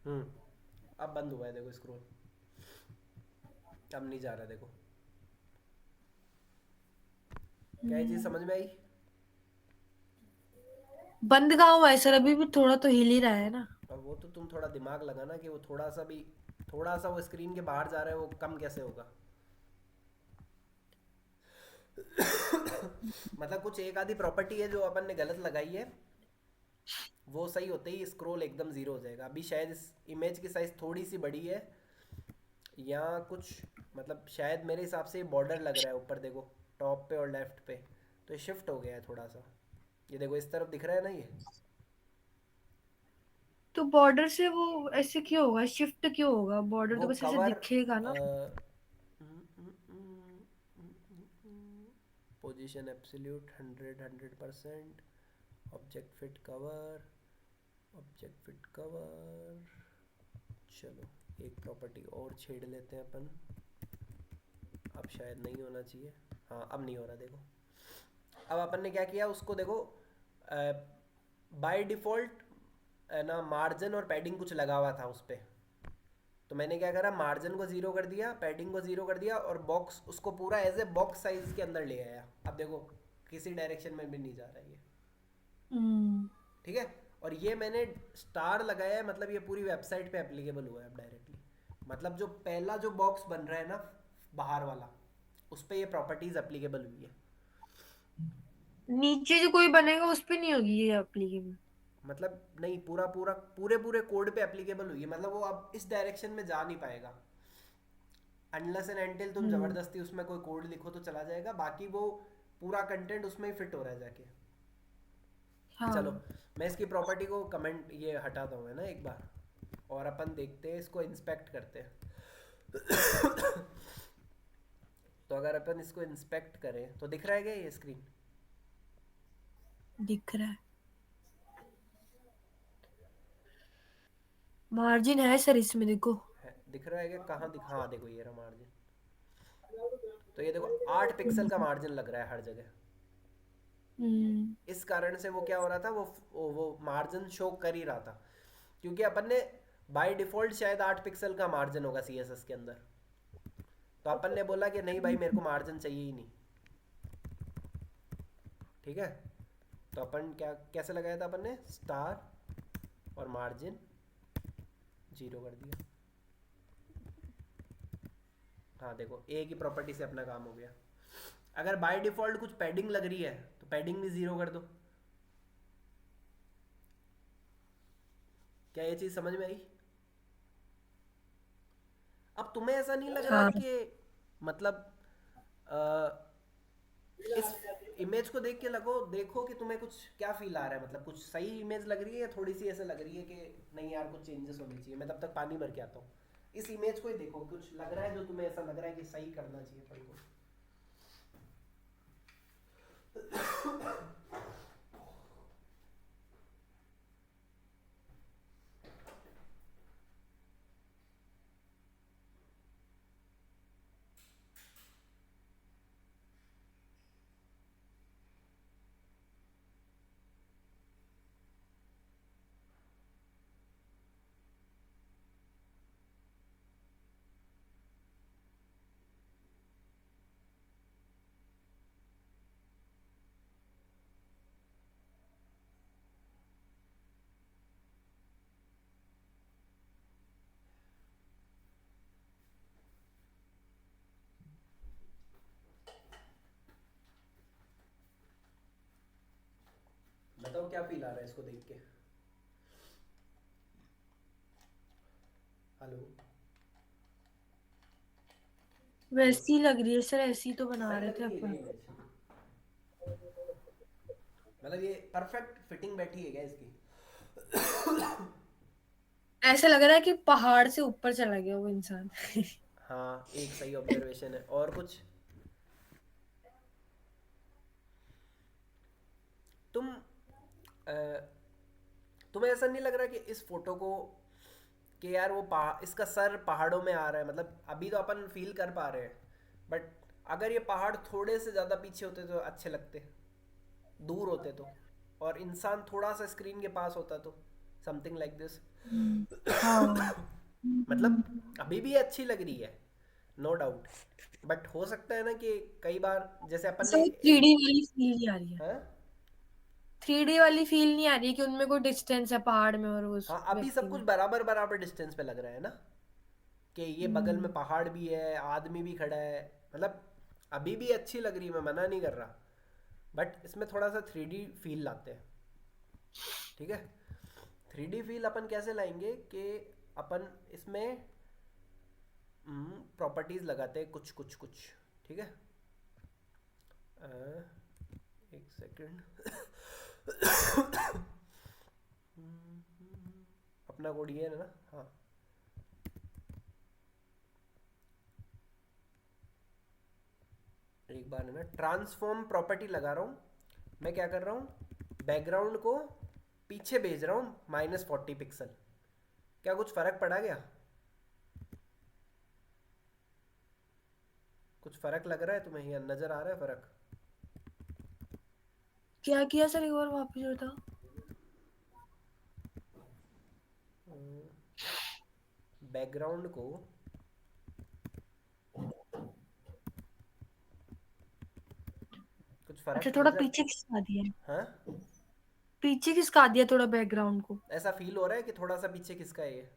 हम्म अब बंद हुआ है देखो स्क्रॉल, अब नहीं जा रहा देखो। क्या ये चीज़ समझ में आई? बंद कहाँ हुआ है सर? अभी भी थोड़ा तो हिल ही रहा है ना। अब वो तो तुम थोड़ा दिमाग लगाना कि वो थोड़ा सा भी, थोड़ा सा वो स्क्रीन के बाहर जा रहा है, वो कम कैसे होगा? मतलब कुछ एक आधी प्रॉपर्टी है जो अपन ने गलत लगाई है, वो सही होते ही स्क्रॉल एकदम ज़ीरो हो जाएगा। अभी शायद इस इमेज की साइज़ थोड़ी सी बड़ी है, या कुछ, मतलब शायद मेरे हिसाब से बॉर्डर लग रहा है ऊपर देखो, टॉप पे और लेफ्ट पे, तो ये शिफ्ट हो गया है थोड़ा सा, ये देखो इस तरफ दिख रहा है ना ये। तो बॉर्डर से वो ऐसे क्यों होगा? शिफ्ट क्यों होगा? बॉर्डर वो तो बस ऐसे कवर, दिखेगा ना। Position absolute 100%, object fit cover, object fit cover. चलो एक प्रॉपर्टी और छेड़ लेते हैं अपन, अब शायद नहीं होना चाहिए, हाँ अब नहीं हो रहा देखो। अब अपन ने क्या किया उसको देखो, बाय डिफ़ॉल्ट ना मार्जिन और पैडिंग कुछ लगा हुआ था उस पर, तो मैंने क्या करा, मार्जिन को ज़ीरो कर दिया, पैडिंग को ज़ीरो कर दिया, और बॉक्स उसको पूरा एज ए बॉक्स साइज के अंदर ले आया। अब देखो किसी डायरेक्शन में भी नहीं जा रहा है ये, हम्म। ठीक है? और ये मैंने स्टार लगाया है, मतलब ये पूरी वेबसाइट पे एप्लीकेबल हुआ है अब डायरेक्टली, मतलब जो पहला जो बॉक्स बन रहा है ना बाहर वाला, उस पर ये प्रॉपर्टीज एप्लीकेबल हुई है। नीचे जो कोई बनेगा उस पे नहीं होगी ये एप्लीकेबल? मतलब नहीं, पूरा पूरा पूरे पूरे कोड पे एप्लीकेबल हुई है, मतलब वो अब इस डायरेक्शन में जा नहीं पाएगा, अनलेस एंड अनटिल तुम हम्म। ज़बरदस्ती उसमें कोई कोड लिखो तो चला जाएगा, बाकी वो पूरा कंटेंट उसमें ही फिट हो रहा है जाके। चलो हाँ। मैं इसकी प्रॉपर्टी को कमेंट ये हटाता हूँ, है ना, एक बार, और अपन देखते हैं इसको, इंस्पेक्ट करते हैं। तो अगर अपन इसको इंस्पेक्ट करें तो दिख रहा है क्या ये स्क्रीन? दिख रहा है। मार्जिन है सर इसमें, देखो। है, दिख रहा है क्या? कहाँ दिख, हाँ देखो ये रहा मार्जिन। तो ये देखो 8 पिक्सल का मार्जिन लग रहा है हर जगह। हम्म। इस कारण से वो क्या हो रहा था, वो मार्जिन शो कर ही रहा था, क्योंकि अपन ने बाय डिफ़ॉल्ट शायद 8 पिक्सल का मार्जिन होगा सीएसएस के अंदर। तो अपन ने बोला कि नहीं भाई, मेरे को मार्जिन चाहिए ही नहीं। ठीक है, तो अपन क्या कैसे लगाया था, अपन ने स्टार और मार्जिन 0 कर दिया। हाँ देखो, एक ही प्रॉपर्टी से अपना काम हो गया। अगर बाय डिफ़ॉल्ट कुछ पैडिंग लग रही है तो पैडिंग भी 0 कर दो। क्या ये चीज़ समझ में आई? अब तुम्हें ऐसा नहीं लग रहा हाँ। कि मतलब अ, इस इमेज को देख के देखो कि तुम्हें कुछ क्या फील आ रहा है, मतलब कुछ सही इमेज लग रही है या थोड़ी सी ऐसे लग रही है कि नहीं यार कुछ चेंजेस होने चाहिए। मैं तब तक पानी भर के आता हूँ। इस इमेज को ही देखो, कुछ लग रहा है जो तुम्हें ऐसा लग रहा है कि सही करना चाहिए अपन को। बताओ क्या फील आ रहा है इसको देख के। हेलो। वैसी लग रही है सर, ऐसी तो बना सही रहे लग थे रही है क्या अपन। इमेज? मतलब ये परफेक्ट फिटिंग बैठी है क्या इसकी? ऐसा लग रहा है कि पहाड़ से ऊपर चला गया वो इंसान। हाँ, एक सही ऑब्जर्वेशन है। और कुछ तुम अ, तुम्हें ऐसा नहीं लग रहा कि इस फोटो को, कि यार वो इसका सर पहाड़ों में आ रहा है, मतलब अभी तो अपन फील कर पा रहे हैं, बट अगर ये पहाड़ थोड़े से ज़्यादा पीछे होते तो अच्छे लगते, दूर होते तो, और इंसान थोड़ा सा स्क्रीन के पास होता तो समथिंग लाइक दिस। हाँ। मतलब अभी भी ये अच्छी लग रही है, नो डाउट, बट हो सकता है ना कि कई बार जैसे अपन सो ने 3D वाली फील नहीं आ रही है। हाँ। 3D वाली फील नहीं आ रही है कि उनमें कोई डिस्टेंस है पहाड़ में और उस हाँ, अभी व्यक्ति सब कुछ में। बराबर बराबर डिस्टेंस पे लग रहा है ना, कि ये बगल में हम्म। पहाड़ भी है, आदमी भी खड़ा है, मतलब अभी भी अच्छी लग रही है, मैं मना नहीं कर रहा, बट इसमें थोड़ा सा 3D फील लाते हैं। ठीक है, 3D फील अपन कैसे लाएंगे कि अपन इसमें प्रॉपर्टीज लगाते हैं कुछ कुछ कुछ। ठीक है, अ, एक सेकंड। अपना कोड ये है ना, हाँ। एक बार है ना, ट्रांसफॉर्म प्रॉपर्टी लगा रहा हूँ। मैं क्या कर रहा हूँ, बैकग्राउंड को पीछे भेज रहा हूँ -40 पिक्सल। क्या कुछ फर्क पड़ा क्या? कुछ फर्क लग रहा है तुम्हें या नजर आ रहा है फर्क? क्या किया सर, एक बार वापस बताओ। बैकग्राउंड को कुछ अच्छा, फर्क थोड़ा नजर, पीछे खिसका दिया। हाँ? पीछे खिसका दिया थोड़ा बैकग्राउंड को। ऐसा फील हो रहा है कि थोड़ा सा पीछे किसका है ये?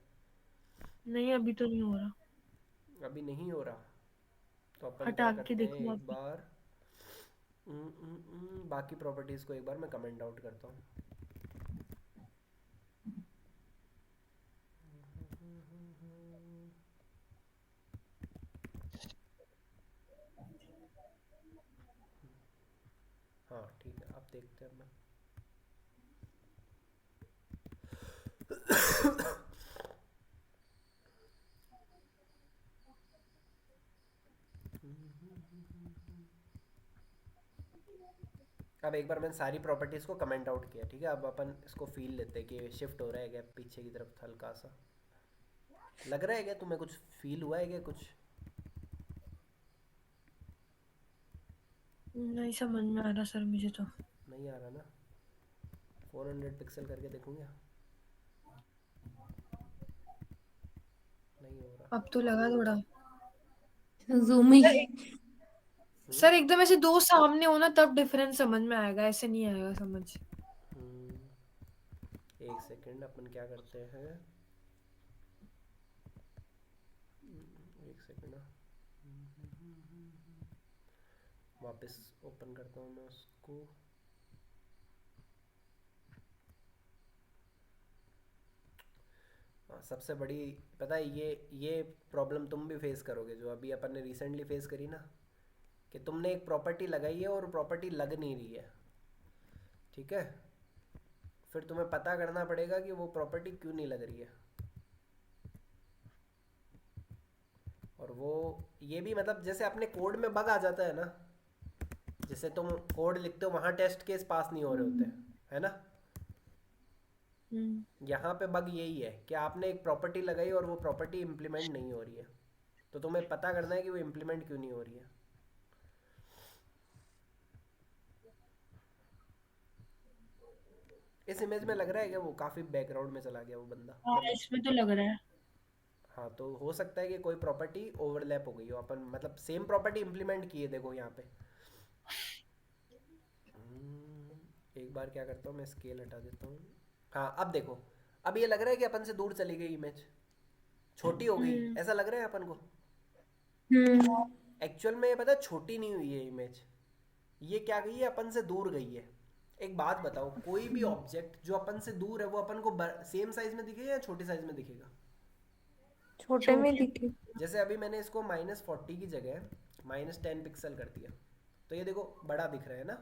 नहीं, अभी तो नहीं हो रहा। अभी नहीं हो रहा। तो अपन क्या हटा के करते हैं देखो एक वापस। बार, बाकी प्रॉपर्टीज को एक बार मैं कमेंट आउट करता हूँ। हाँ ठीक है, अब देखते हैं अपना। अब एक बार मैंने सारी प्रॉपर्टीज को कमेंट आउट किया। ठीक है, अब अपन इसको फील लेते हैं कि शिफ्ट हो रहा है क्या पीछे की तरफ हल्का सा। लग रहा है क्या तुम्हें, कुछ फील हुआ है क्या कुछ? नहीं समझ में आ रहा सर मुझे तो। नहीं आ रहा ना? 400 पिक्सल करके देखूंगा, नहीं हो रहा। अब तो लगा थोड़ा। जूमिंग। सर हम्म सर एकदम ऐसे दो सामने हो ना तब डिफरेंस समझ में आएगा, ऐसे नहीं आएगा समझ। हम्म, एक सेकंड, अपन क्या करते हैं, एक सेकंड ना, वापस ओपन करता हूँ मैं उसको। हाँ, सबसे बड़ी, पता है ये प्रॉब्लम तुम भी फेस करोगे जो अभी अपन ने रिसेंटली फेस करी ना, कि तुमने एक प्रॉपर्टी लगाई है और प्रॉपर्टी लग नहीं रही है, ठीक है? फिर तुम्हें पता करना पड़ेगा कि वो प्रॉपर्टी क्यों नहीं लग रही है। और वो ये भी मतलब जैसे अपने कोड में बग आ जाता है ना, जैसे तुम कोड लिखते हो वहाँ टेस्ट केस पास नहीं हो रहे होते, है ना? हम्म। यहाँ पे बग यही है कि आपने एक प्रॉपर्टी लगाई और वो प्रॉपर्टी इम्प्लीमेंट नहीं हो रही है, तो तुम्हें पता करना है कि वो इम्प्लीमेंट क्यों नहीं हो रही है। इस इमेज में लग रहा है कि वो काफ़ी बैकग्राउंड में चला गया वो बंदा, हाँ मतलब। इसमें तो लग रहा है। हाँ, तो हो सकता है कि कोई प्रॉपर्टी ओवरलैप हो गई हो, अपन मतलब सेम प्रॉपर्टी इम्प्लीमेंट की है, देखो यहाँ पे। एक बार क्या करता हूँ मैं, स्केल हटा देता हूँ। हाँ, अब देखो, अब ये लग रहा है कि अपन से दूर चली गई इमेज, छोटी हो गई, हम्म। ऐसा लग रहा है अपन को। हम्म। एक्चुअल में ये पता है छोटी नहीं हुई है इमेज, ये क्या गई है, अपन से दूर गई है। एक बात बताओ, कोई भी ऑब्जेक्ट जो अपन से दूर है वो अपन को सेम साइज में दिखेगा या छोटे साइज में दिखेगा? छोटे में छोटे। दिखे। जैसे अभी मैंने इसको -40 की जगह -10 पिक्सल कर दिया, तो ये देखो बड़ा दिख रहा है ना,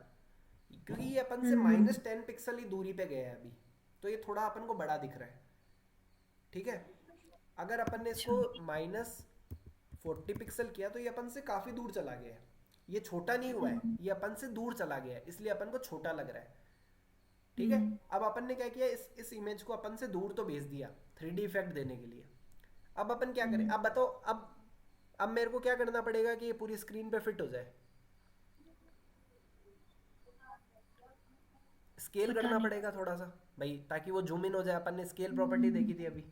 क्योंकि ये अपन से हम्म। -10 पिक्सल ही दूरी पे गया है अभी, तो ये थोड़ा अपन को बड़ा दिख रहा है, ठीक है? अगर अपन ने अच्छा। इसको -40 पिक्सल किया तो ये अपन से काफ़ी दूर चला गया है, ये छोटा नहीं हुआ है, हम्म। ये अपन से दूर चला गया है, इसलिए अपन को छोटा लग रहा है, ठीक है? हम्म। अब अपन ने क्या किया, इस इमेज को अपन से दूर तो भेज दिया 3D इफेक्ट देने के लिए। अब अपन क्या करें, हम्म। अब बताओ, अब मेरे को क्या करना पड़ेगा कि ये पूरी स्क्रीन पे फिट हो जाए? स्केल पता करना नहीं। पड़ेगा थोड़ा सा भाई, ताकि वो जूम इन हो जाए। अपन ने स्केल प्रॉपर्टी देखी थी अभी।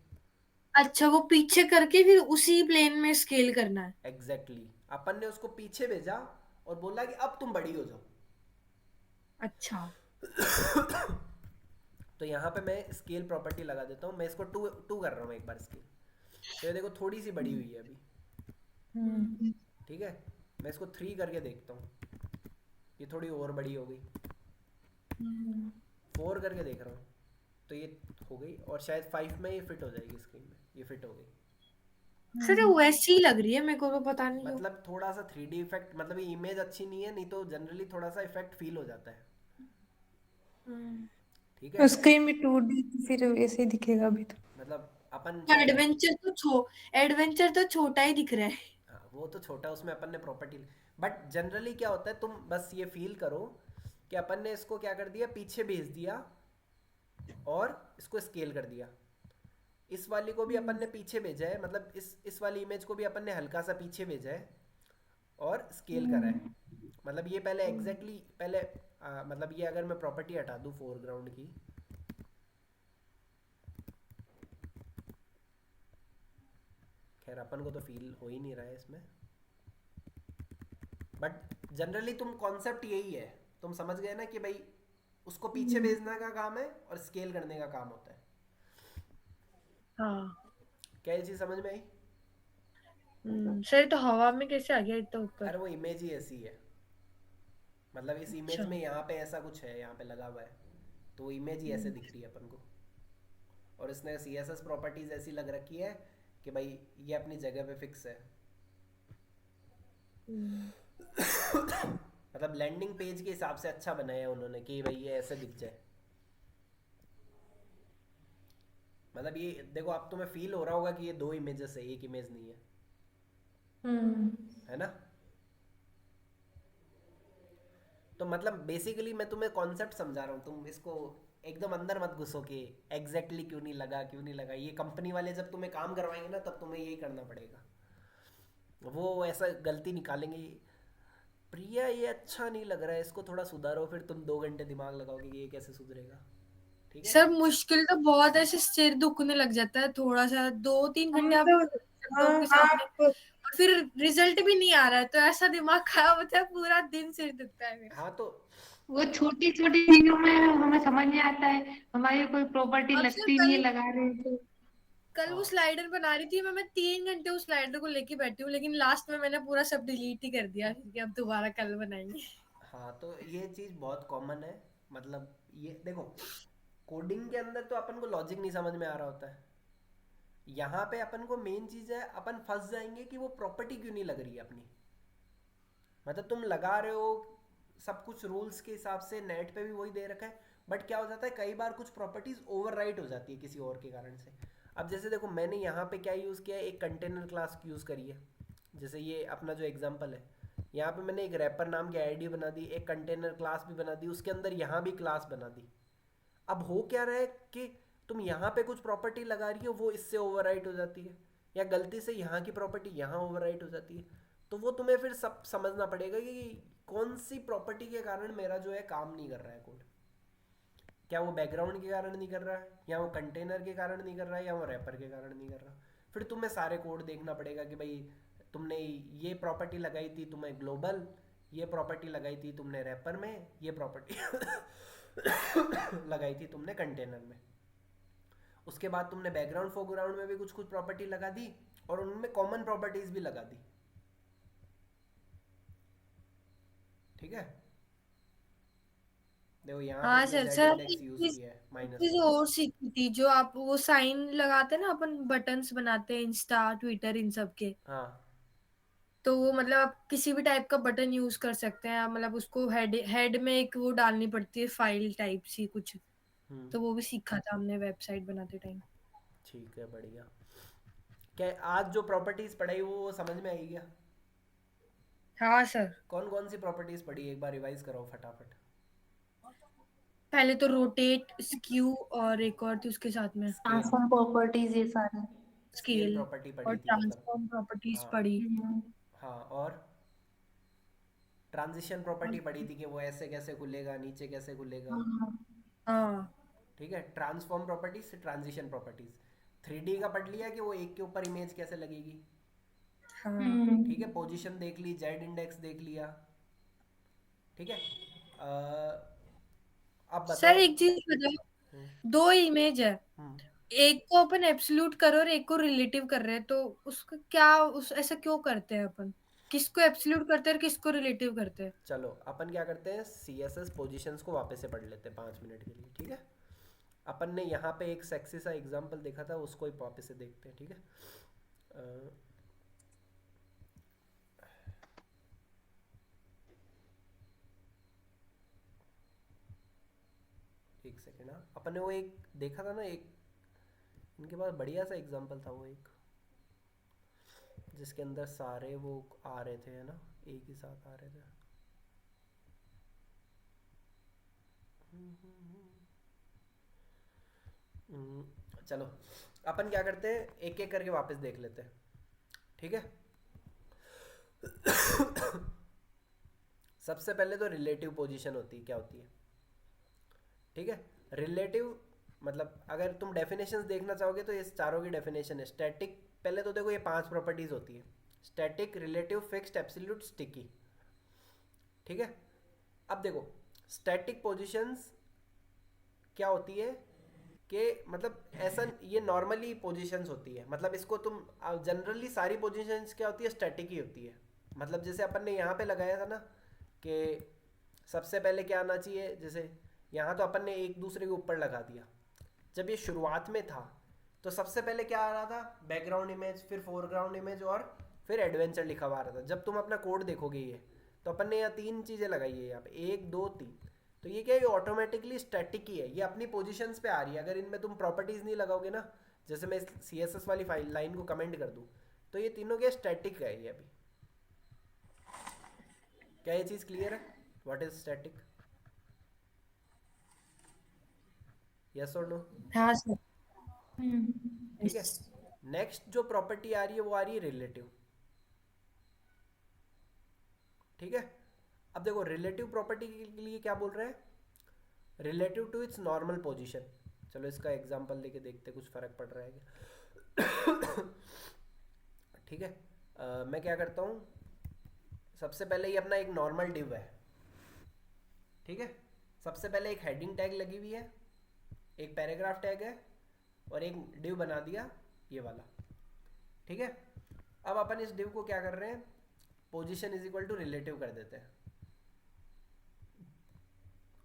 अच्छा वो पीछे करके फिर उसी प्लेन में स्केल करना है। Exactly exactly. अपन ने उसको पीछे भेजा और बोला कि अब तुम बड़ी हो जाओ। अच्छा। तो यहाँ पे मैं स्केल प्रॉपर्टी लगा देता हूँ, मैं इसको टू टू कर रहा हूँ एक बार स्केल, तो ये देखो थोड़ी सी बड़ी हुई है अभी, हम्म। ठीक है? मैं इसको 3 करके देखता हूँ, ये थोड़ी और बड़ी हो गई। हम्म। 4 करके देख रहा हूँ, तो ये हो गई, और शायद 5 में ये फिट हो जाएगी स्क्रीन में, ये फिट हो गई। सर ये वैसी ही लग रही है मेरे को, तो पता नहीं क्यों। मतलब थोड़ा सा 3D इफेक्ट, मतलब ये इमेज अच्छी नहीं है, नहीं तो जनरली थोड़ा सा इफेक्ट फील हो जाता है, हम्म। ठीक है? स्क्रीन में 2D फिर वैसे ही दिखेगा अभी तो। मतलब अपन क्या कर, एडवेंचर तो छोटा ही दिख रहा है। हाँ, वो तो छोटा, उसमें अपन ने प्रॉपर्टी, बट जनरली क्या होता है, तुम बस ये फील करो कि अपन ने इसको क्या कर दिया, पीछे भेज दिया और इसको स्केल कर दिया। इस वाली को भी अपन ने पीछे भेजा है, मतलब इस वाली इमेज को भी अपन ने हल्का सा पीछे भेजा है और स्केल करा है। मतलब ये पहले एग्जैक्टली पहले मतलब ये अगर मैं प्रॉपर्टी हटा दूँ फोरग्राउंड की, खैर अपन को तो फील हो ही नहीं रहा है इसमें, बट जनरली तुम कॉन्सेप्ट यही है, तुम समझ गए ना कि भाई उसको पीछे भेजना का काम है और स्केल करने का काम होता है। हाँ। क्या ये चीज़ समझ में आई? सर तो हवा में कैसे आ गया इतना ऊपर? अरे वो इमेज ही ऐसी है, मतलब इस इमेज अच्छा। में यहाँ पे ऐसा कुछ है, यहाँ पे लगा हुआ है, तो इमेज ही ऐसे दिख रही है अपन को। और इसने सी एस एस प्रॉपर्टीज ऐसी लग रखी है कि भाई ये अपनी जगह पे फिक्स है, हम्म। मतलब लैंडिंग पेज के हिसाब से अच्छा बनाया है उन्होंने कि भाई ये ऐसे दिख जाए। मतलब ये देखो, अब तुम्हें फील हो रहा होगा कि ये दो इमेजेस है, एक इमेज नहीं है, हम्म। है ना? तो मतलब बेसिकली मैं तुम्हें कॉन्सेप्ट समझा रहा हूँ, तुम इसको एकदम अंदर मत घुसो कि एग्जैक्टली क्यों नहीं लगा, क्यों नहीं लगा। ये कंपनी वाले जब तुम्हें काम करवाएंगे ना तब तुम्हें यही करना पड़ेगा। वो ऐसा गलती निकालेंगे, प्रिया ये अच्छा नहीं लग रहा है, इसको थोड़ा सुधारो, फिर तुम 2 घंटे दिमाग लगाओगे कि ये कैसे सुधरेगा। ठीक है। सर मुश्किल तो बहुत है, ऐसे सिर दुखने लग जाता है थोड़ा सा, 2-3 घंटे आप लैपटॉप के सामने, और फिर रिजल्ट भी नहीं आ रहा है तो ऐसा दिमाग खराब होता है, पूरा दिन सिर दुखता है मेरा। हाँ तो वो छोटी छोटी चीजों में हमें समझ नहीं आता है, हमारी कोई प्रॉपर्टी अब सर लगती नहीं है, कल लगा रहे हैं तो। कल वो हाँ स्लाइडर बना रही थी मैं 3 घंटे उस स्लाइडर को लेके बैठी हूँ, लेकिन लास्ट में मैंने पूरा सब डिलीट ही कर दिया कि अब दोबारा कल बनाएंगे। हाँ, तो ये चीज़ बहुत कॉमन है। मतलब ये देखो, कोडिंग के अंदर तो अपन को लॉजिक नहीं समझ में आ रहा होता है। यहाँ पे अपन को मेन चीज़ है, अपन फंस जाएंगे कि वो प्रॉपर्टी क्यों नहीं लग रही है अपनी। मतलब तुम लगा रहे हो सब कुछ रूल्स के हिसाब से, नेट पे भी वही दे रखा है, बट क्या हो जाता है कई बार कुछ प्रॉपर्टीज ओवरराइट हो जाती है किसी और के कारण से। अब जैसे देखो, मैंने यहाँ पे क्या यूज़ किया है, एक कंटेनर क्लास यूज़ करी है। जैसे ये अपना जो एग्जांपल है, यहाँ पे मैंने एक रैपर नाम की आईडी बना दी, एक कंटेनर क्लास भी बना दी, उसके अंदर यहाँ भी क्लास बना दी। अब हो क्या रहा है कि तुम यहाँ पे कुछ प्रॉपर्टी लगा रही हो, वो इससे ओवरराइट हो जाती है, या गलती से यहाँ की प्रॉपर्टी यहाँ ओवरराइट हो जाती है। तो वो तुम्हें फिर सब समझना पड़ेगा कि कौन सी प्रॉपर्टी के कारण मेरा जो है काम नहीं कर रहा है कोड। क्या वो बैकग्राउंड के कारण नहीं कर रहा है, या वो कंटेनर के कारण नहीं कर रहा है, या वो रैपर के कारण नहीं कर रहा। फिर तुम्हें सारे कोड देखना पड़ेगा कि भाई तुमने ये प्रॉपर्टी लगाई थी तुम्हें ग्लोबल, ये प्रॉपर्टी लगाई थी तुमने रैपर में, ये प्रॉपर्टी लगाई थी तुमने कंटेनर में। उसके बाद तुमने बैकग्राउंड फोरग्राउंड में भी कुछ कुछ प्रॉपर्टी लगा दी, और उनमें कॉमन प्रॉपर्टीज भी लगा दी। ठीक है। देखो यहाँ पे हाँ मैंने sir. Z sir index use किया है, एक माइनस चीज का। और सीखी थी, जो आप वो साइन लगाते हैं ना, अपन बटन्स बनाते हैं इंस्टा ट्विटर इन सब के, हाँ। तो वो मतलब आप किसी भी टाइप का बटन यूज कर सकते हैं, मतलब उसको हेड हेड में एक वो डालनी पड़ती है फाइल टाइप सी कुछ, हम्म। तो वो भी सीखा था हमने वेबसाइट बनाते टाइम। ठीक है, बढ़िया। क्या आज जो प्रॉपर्टीज पढ़ाई वो समझ में आई क्या? हाँ सर। कौन कौन सी प्रॉपर्टीज पढ़ी, एक बार रिवाइज कराओ फटाफट। पहले तो रोटेट, स्क्यू, और एक और थी उसके साथ में स्केल। ट्रांसफॉर्म प्रॉपर्टीज ये सारे। स्केल स्केल, प्रॉपर्टी और पढ़ी थी मतलब। ट्रांसफॉर्म प्रॉपर्टीज हाँ। पढ़ी। हम्म। हाँ, और ट्रांजिशन प्रॉपर्टी पढ़ी थी कि वो ऐसे कैसे खुलेगा, नीचे कैसे खुलेगा। हाँ। हाँ। ठीक है। ट्रांसफॉर्म प्रॉपर्टीज से ट्रांजिशन प्रॉपर्टीज। 3D का पढ़ लिया कि वो एक के ऊपर इमेज कैसे लगेगी। हाँ ठीक है। हम्म। पोजीशन देख ली, जेड इंडेक्स देख लिया। ठीक है। अब सर बताओ। एक चीज बताओ, हम्म। दो इमेज है, हम्म। एक को अपन एब्सोल्यूट करो और एक को रिलेटिव कर रहे हैं, तो उसका क्या, उस ऐसा क्यों करते हैं अपन, किसको एब्सोल्यूट करते हैं और किसको रिलेटिव करते हैं? चलो अपन क्या करते हैं, सी एस एस पोजिशंस को वापस से पढ़ लेते हैं 5 मिनट के लिए। ठीक है। अपन ने यहाँ पे एक सेक्सी सा एग्जांपल देखा था, उसको ही वापस से देखते हैं। ठीक है। अ, एक सेकेंड। हाँ, अपन ने वो एक देखा था ना, एक इनके पास बढ़िया सा एग्जांपल था, वो एक जिसके अंदर सारे वो आ रहे थे, है ना, एक ही साथ आ रहे थे। चलो अपन क्या करते हैं, एक एक करके वापस देख लेते हैं। ठीक है। सबसे पहले तो रिलेटिव पोजीशन होती है, क्या होती है? ठीक है। रिलेटिव मतलब अगर तुम डेफिनेशंस देखना चाहोगे तो ये चारों की डेफिनेशन है। स्टैटिक, पहले तो देखो ये 5 प्रॉपर्टीज होती है, static, relative, fixed, absolute, sticky. ठीक है। अब देखो, स्टैटिक पोजीशंस क्या होती है कि मतलब ऐसा, ये नॉर्मली पोजीशंस होती है, मतलब इसको तुम जनरली सारी पोजीशंस क्या होती है, स्टैटिक ही होती है। मतलब जैसे अपन ने यहाँ पे लगाया था ना कि सबसे पहले क्या आना चाहिए, जैसे यहाँ तो अपन ने एक दूसरे के ऊपर लगा दिया। जब ये शुरुआत में था तो सबसे पहले क्या आ रहा था, बैकग्राउंड इमेज, फिर फोरग्राउंड इमेज, और फिर एडवेंचर लिखा हुआ आ रहा था। जब तुम अपना कोड देखोगे ये, तो अपन ने यहाँ 3 चीज़ें लगाई है, यहाँ पे 1 2 3। तो ये क्या है, ये ऑटोमेटिकली स्टैटिक ही है, ये अपनी पोजीशंस पे आ रही है। अगर इनमें तुम प्रॉपर्टीज़ नहीं लगाओगे ना, जैसे मैं सी एस एस वाली फाइल लाइन को कमेंट कर दूँ, तो ये तीनों क्या स्टैटिक है ये अभी। क्या ये चीज़ क्लियर है, व्हाट इज स्टैटिक? यस और नो? हाँ सर। ठीक है। यस। नेक्स्ट जो प्रॉपर्टी आ रही है वो आ रही है रिलेटिव। ठीक है। अब देखो रिलेटिव प्रॉपर्टी के लिए क्या बोल रहे हैं, relative to its normal position. चलो इसका एग्जांपल लेके देखते कुछ फर्क पड़ रहा है क्या। ठीक है। मैं क्या करता हूँ, सबसे पहले ये अपना एक नॉर्मल डिव है। ठीक है। सबसे पहले एक हेडिंग टैग लगी हुई है, एक पैराग्राफ टैग है, और एक डिव बना दिया ये वाला। ठीक है। अब अपन इस डिव को क्या कर रहे हैं, position is equal to relative कर देते हैं,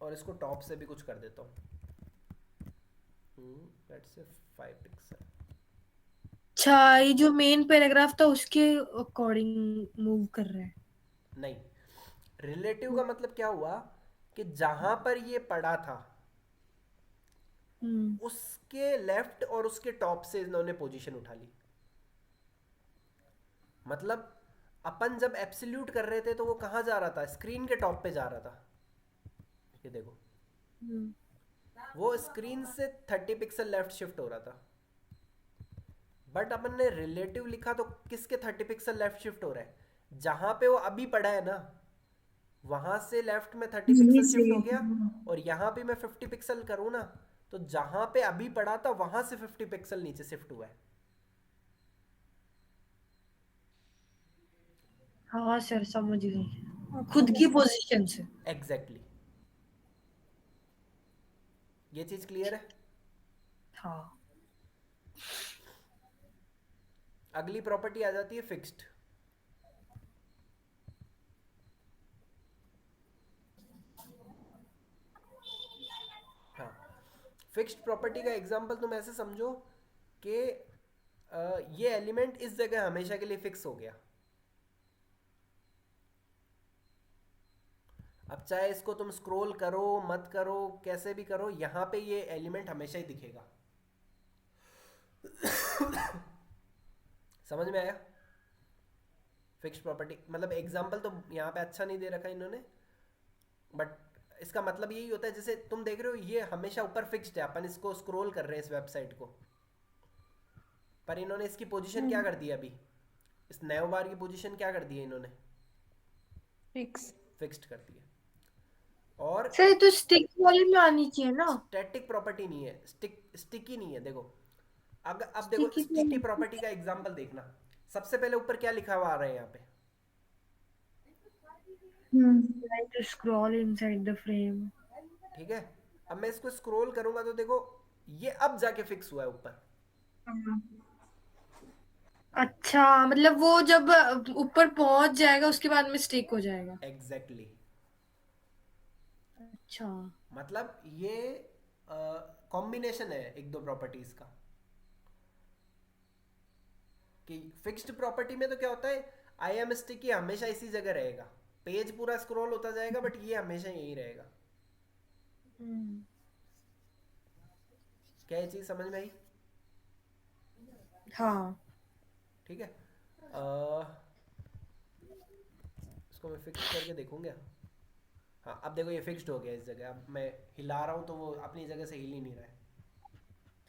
और इसको टॉप से भी कुछ कर देता हूँ, लेट्स से 5 पिक्सल। अच्छा, ये जो मेन पैराग्राफ था उसके अकॉर्डिंग मूव कर रहा है। नहीं, रिलेटिव का मतलब क्या हुआ कि जहां पर ये पड़ा था हम्म। उसके लेफ्ट और उसके टॉप से इन्होंने पोजीशन उठा ली। मतलब अपन जब एब्सोल्यूट कर रहे थे तो वो कहाँ जा रहा था, स्क्रीन के टॉप पे जा रहा था। ये देखो, हम्म। वो स्क्रीन से 30 पिक्सल लेफ्ट शिफ्ट हो रहा था। बट अपन ने रिलेटिव लिखा तो किसके 30 पिक्सल लेफ्ट शिफ्ट हो रहा है, जहां पे वो अभी पड़ा है ना वहां से लेफ्ट में 30 यहीं पिक्सल से। शिफ्ट हो गया। और यहाँ पे मैं 50 पिक्सल करूँ ना, तो जहां पे अभी पड़ा था वहां से 50 पिक्सल नीचे शिफ्ट हुआ है। हाँ सर, समझ गई, खुद की पोजीशन से। Exactly exactly. ये चीज क्लियर है। हाँ। अगली प्रॉपर्टी आ जाती है फिक्स्ड। हाँ, फिक्स्ड प्रॉपर्टी का एग्जांपल तुम ऐसे समझो कि ये एलिमेंट इस जगह हमेशा के लिए फिक्स हो गया। अब चाहे इसको तुम स्क्रॉल करो मत करो कैसे भी करो, यहाँ पे ये एलिमेंट हमेशा ही दिखेगा। समझ में आया? फिक्स्ड प्रॉपर्टी मतलब एग्जांपल तो यहाँ पे अच्छा नहीं दे रखा इन्होंने, बट इसका मतलब यही होता है, जैसे तुम देख रहे हो ये हमेशा ऊपर फिक्स्ड है, अपन इसको स्क्रॉल कर रहे हैं इस वेबसाइट को, पर इन्होंने इसकी पोजीशन क्या कर दी अभी, इस नैव बार की पोजीशन क्या कर दी है इन्होंने, फिक्स। फिक्स्ड कर दी है। और सर ये तो स्टिक वाले में आनी चाहिए ना। स्टैटिक प्रॉपर्टी नहीं है, स्टिकी नहीं है। देखो अगर अब देखो स्टिकी तो। स्टिकी प्रॉपर्टी का एग्जांपल देखना, सबसे पहले ऊपर क्या लिखा हुआ आ रहा है यहाँ पे, Trying to scroll inside the frame. ठीक है। अब मैं इसको स्क्रॉल करूंगा तो देखो ये अब जाके फिक्स हुआ है ऊपर। अच्छा, मतलब वो जब ऊपर पहुंच जाएगा उसके बाद में स्टिक हो जाएगा। Exactly exactly. अच्छा। मतलब ये कॉम्बिनेशन है एक दो प्रॉपर्टीज का, कि फिक्स्ड प्रॉपर्टी में तो क्या होता है, आई एम स्टिकी हमेशा इसी जगह रहेगा, पेज पूरा स्क्रॉल होता जाएगा बट ये हमेशा यही रहेगा। हम्म। क्या ये चीज समझ में आई? हाँ। ठीक है। इसको मैं फिक्स करके देखूंगा। हाँ अब देखो ये फिक्स्ड हो गया इस जगह, अब मैं हिला रहा हूँ तो वो अपनी जगह से हिल ही नहीं रहा है।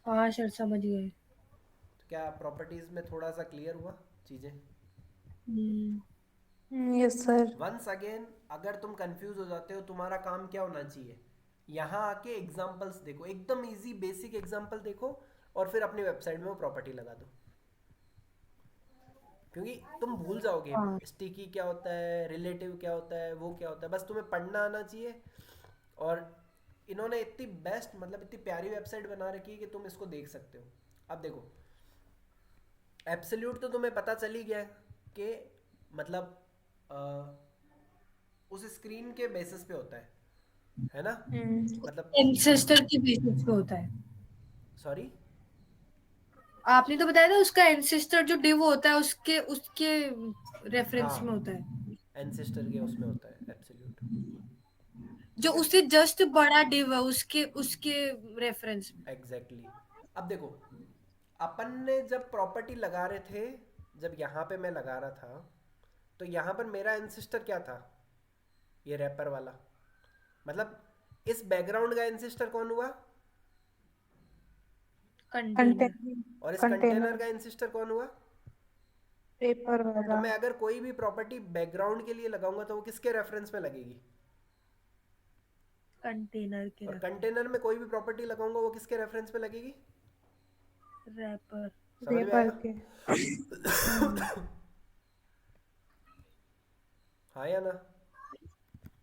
हाँ सर, समझ गए। तो क्या प्रॉपर्टीज में थोड़ा सा क्लियर हुआ चीजें? Hmm. Yes sir. Once again अगर तुम कंफ्यूज हो जाते हो, तुम्हारा काम क्या होना चाहिए, यहाँ आके एग्जांपल्स देखो, एकदम इजी बेसिक एग्जांपल देखो, और फिर अपनी वेबसाइट में वो प्रॉपर्टी लगा दो, क्योंकि तुम भूल जाओगे हाँ। स्टिकी क्या होता है, रिलेटिव क्या होता है, वो क्या होता है, बस तुम्हें पढ़ना आना चाहिए। और इन्होंने इतनी बेस्ट मतलब इतनी प्यारी वेबसाइट बना रखी है कि तुम इसको देख सकते हो। अब देखो एब्सोल्यूट तो तुम्हें पता चल ही गया कि मतलब अ, उस स्क्रीन के बेसिस पे होता है ना? मतलब एंसेस्टर की बेसिस पे होता है। सॉरी, आपने तो बताया था उसका एंसेस्टर जो डिव होता है उसके उसके रेफरेंस में हाँ होता है। एंसेस्टर के उसमें होता है एब्सोल्यूट। जो ठीक है, उससे जस्ट बड़ा डिव है उसके उसके रेफरेंस में। Exactly exactly. अब देखो अपन ने जब प्रॉपर्टी लगा रहे थे, जब यहाँ पे मैं लगा रहा था तो यहाँ पर मेरा एंसेस्टर क्या था, ये रैपर वाला, मतलब इस बैकग्राउंड का एंसेस्टर कौन हुआ, कंटेनर। कंटेनर। और इस कंटेनर कंटेनर का इंसिस्टर कौन हुआ? पेपर तो वाला। मैं अगर कोई भी प्रॉपर्टी बैकग्राउंड के लिए लगाऊंगा तो वो किसके रेफरेंस में लगेगी? कंटेनर के और रेफर। कंटेनर में कोई भी प्रॉपर्टी लगाऊंगा वो किसके रेफरेंस में लगेगी? रैपर। समझ में पेपर आया? के। हाँ या ना?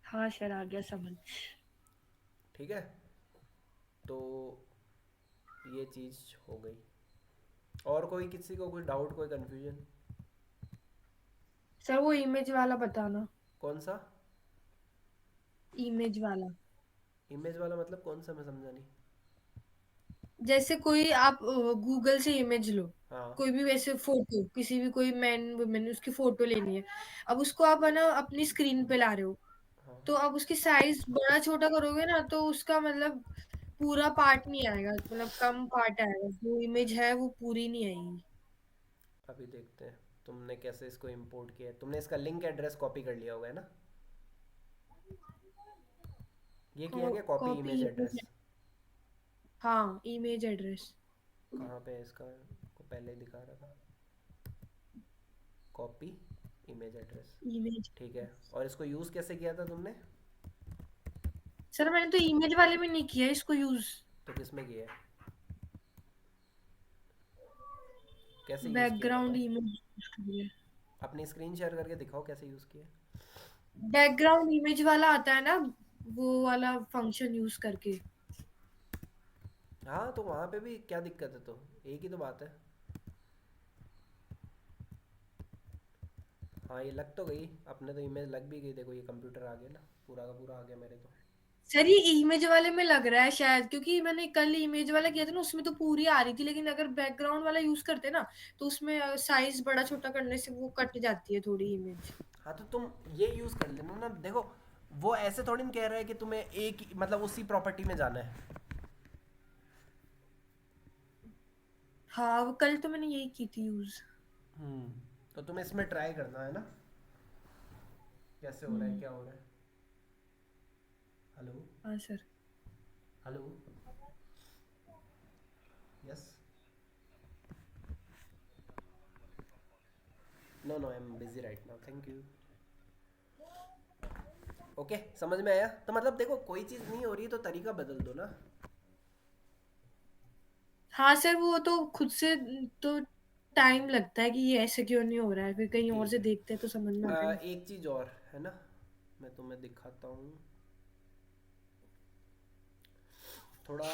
हाँ सर, आ गया समझ। ठीक है, तो ये चीज़ हो गई। और कोई किसी को कोई डाउट, कोई कंफ्यूजन? सर वो इमेज वाला बताना। कौन सा? इमेज वाला। इमेज वाला मतलब कौन सा, मैं समझा नहीं। जैसे कोई आप गूगल से इमेज लो, हाँ कोई भी वैसे फोटो, किसी भी कोई मैन वुमेन, उसकी फोटो लेनी है। अब उसको आप है ना अपनी स्क्रीन पे ला रहे हो, हाँ। तो अब उसकी साइज बड़ा छोटा करोगे ना तो उसका मतलब पूरा पार्ट नहीं आएगा, मतलब कम पार्ट आएगा, जो इमेज है वो पूरी नहीं आएगी। अभी देखते हैं तुमने कैसे इसको इंपोर्ट किया है। तुमने इसका लिंक एड्रेस कॉपी कर लिया होगा है ना? ये किया क्या, copy copy image image. Address? हाँ, इमेज एड्रेस। कहाँ पे है इसका? को पहले ही दिखा रहा था, कॉपी इमेज एड्रेस। इमेज। ठीक है, और इसको यूज़ कैसे किया था तुमने? सर मैंने तो इमेज वाले में नहीं किया इसको यूज। तो किस में किया है? कैसे यूज़ किया बैकग्राउंड बताओ? इमेज। अपनी स्क्रीन शेयर करके दिखाओ कैसे यूज़ किया है। बैकग्राउंड इमेज वाला आता है ना, वो वाला फंक्शन यूज करके। हाँ तो वहाँ पे भी क्या दिक्कत है, तो एक ही तो बात है। हाँ ये लग तो गई, अपने तो इमेज लग भी गई। देखो ये कंप्यूटर आ गया ना, पूरा का पूरा आ गया मेरे तो। सर ये इमेज वाले में लग रहा है शायद, क्योंकि मैंने कल इमेज वाला किया था ना, उसमें तो पूरी आ रही थी, लेकिन अगर बैकग्राउंड वाला यूज करते ना तो उसमें साइज बड़ा छोटा करने से वो कट जाती है थोड़ी इमेज। हाँ तो तुम ये यूज़ कर लेना ना। देखो वो ऐसे थोड़ी ना कह रहा है कि तुम्हें मतलब उसी प्रॉपर्टी में जाना है। हाँ, वो कल तो मैंने यही की थी यूज। हम्म, तो तुम्हें इसमें ट्राई करना है ना, कैसे हो रहा है, क्या हो रहा है। हेलो? हाँ sir. Hello? Yes? No no, I am busy right now, thank you. Okay, समझ में आया? तो मतलब देखो कोई चीज़ नहीं हो रही है तो तरीका बदल दो ना। हाँ सर, वो तो खुद से तो टाइम लगता है कि ये ऐसे क्यों नहीं हो रहा है, फिर कहीं और ठीक से है, देखते हैं तो समझ में आता है। एक चीज़ और है ना, मैं तुम्हें दिखाता हूँ थोड़ा।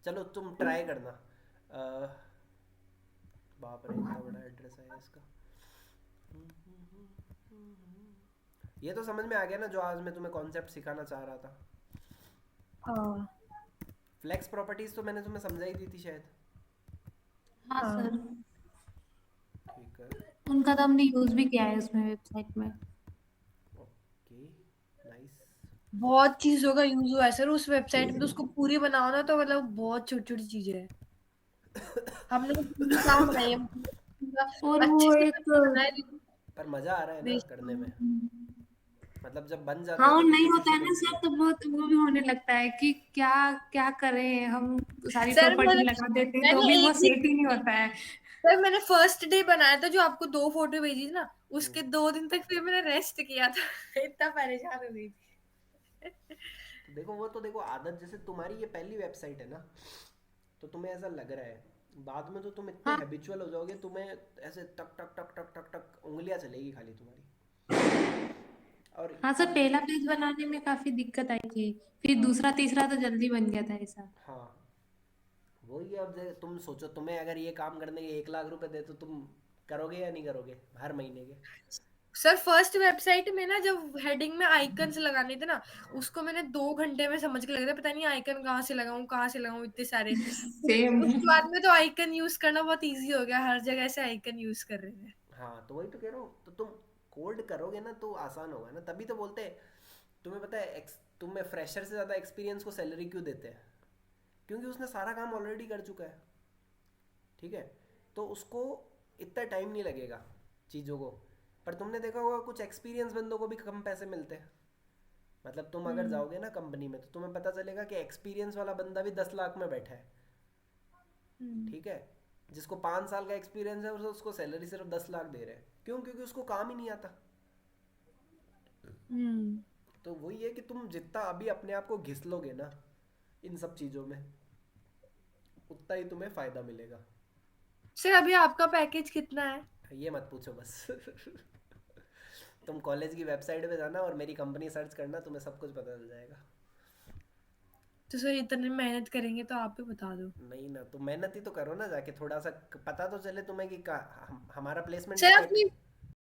चलो तुम ट्राई करना। अ, बाप रे इतना बड़ा एड्रेस है इसका। ये तो समझ में आ गया ना जो आज मैं तुम्हें कॉन्सेप्ट सिखाना चाह रहा था। हाँ। फ्लेक्स प्रॉपर्टीज तो मैंने तुम्हें समझा ही दी थी शायद। हाँ हाँ, सर, ठीक है। उनका तो हमने यूज भी किया है उसमें, वेबसाइट में। Okay, nice. बहुत चीजों का यूज हुआ है सर उस वेबसाइट में, तो उसको पूरी बनाओ ना तो मतलब बहुत छोटी छोटी चीजें हैं। हमने तो पूरी काम बनाई है, पूरा और अच्छे वो से एक करके बनाया है, लेकिन पर मज़ा आ रहा है ना करने में, मतलब जब बन जाता हाँ, है और तो नहीं कितनी होता खुशी है ना मिलती सर है। तो बहुत वो भी होने लगता है कि क्या क्या करें हम। सारी सर प्रॉपर्टी लगा देते हैं तो मैंने भी वो एक ही सेट ही नहीं होता है। सर मैंने फर्स्ट डे बनाया था, जो आपको 2 फोटो भेजी थी ना, हम्म, उसके 2 दिन तक फिर मैंने रेस्ट किया था। इतना परेशान हो गई थी। तो देखो वो तो देखो आदत, जैसे तुम्हारी ये पहली वेबसाइट है ना, तो तुम्हें ऐसा लग रहा है। बाद में तो तुम इतने हाँ। हैबिचुअल हो जाओगे, तुम्हें ऐसे टक टक टक टक टक टक उंगलियां चलेगी खाली तुम्हारी। और हाँ सर, अब पहला पेज बनाने में काफी दिक्कत आई थी, फिर हाँ दूसरा तीसरा तो जल्दी बन गया था ऐसा। हाँ, वही। अब तुम सोचो तुम्हें अगर ये काम करने के 1 लाख रुपए दे तो तुम करोगे या नहीं करोगे हर महीने के? सर फर्स्ट वेबसाइट में ना, जब हेडिंग में आइकन्स लगाने थे ना, उसको मैंने 2 घंटे में समझ के लग रहा, पता नहीं आइकन कहाँ से लगाऊं इतने सारे। सेम। उसके बाद में तो आइकन यूज करना बहुत इजी हो गया, हर जगह से आइकन यूज कर रहे हैं। हाँ तो वही तो कह रहा हूँ, तो तुम कोड करोगे ना तो आसान होगा ना, तभी तो बोलते हैं। तुम्हें पता है तुम्हें फ्रेशर से ज़्यादा एक्सपीरियंस को सैलरी क्यों देते हैं? क्योंकि उसने सारा काम ऑलरेडी कर चुका है। ठीक है, तो उसको इतना टाइम नहीं लगेगा चीज़ों को। पर तुमने देखा होगा कुछ एक्सपीरियंस बंदों को भी कम पैसे मिलते हैं। मतलब तुम अगर जाओगे ना कंपनी में तो तुम्हें पता चलेगा कि एक्सपीरियंस वाला बंदा भी 10 लाख में बैठा है। ठीक है, जिसको 5 साल का एक्सपीरियंस है उसको सैलरी सिर्फ 10 लाख दे रहे हैं। क्यों? क्योंकि उसको काम ही नहीं आता। हम्म। तो वही है कि तुम जितना अभी अपने आप को घिस लोगे ना इन सब चीज़ों में, उतना ही तुम्हें फायदा मिलेगा। सर अभी आपका पैकेज कितना है? ये मत पूछो बस। तुम कॉलेज की वेबसाइट पे जाना और मेरी कंपनी सर्च करना, तुम्हें सब कुछ पता चल जाएगा। तो सर इतनी मेहनत करेंगे तो आप भी बता दो। नहीं ना, तुम मेहनत ही तो करो ना जाके, थोड़ा सा पता तो चले तुम्हें कि हमारा प्लेसमेंट सर का अपनी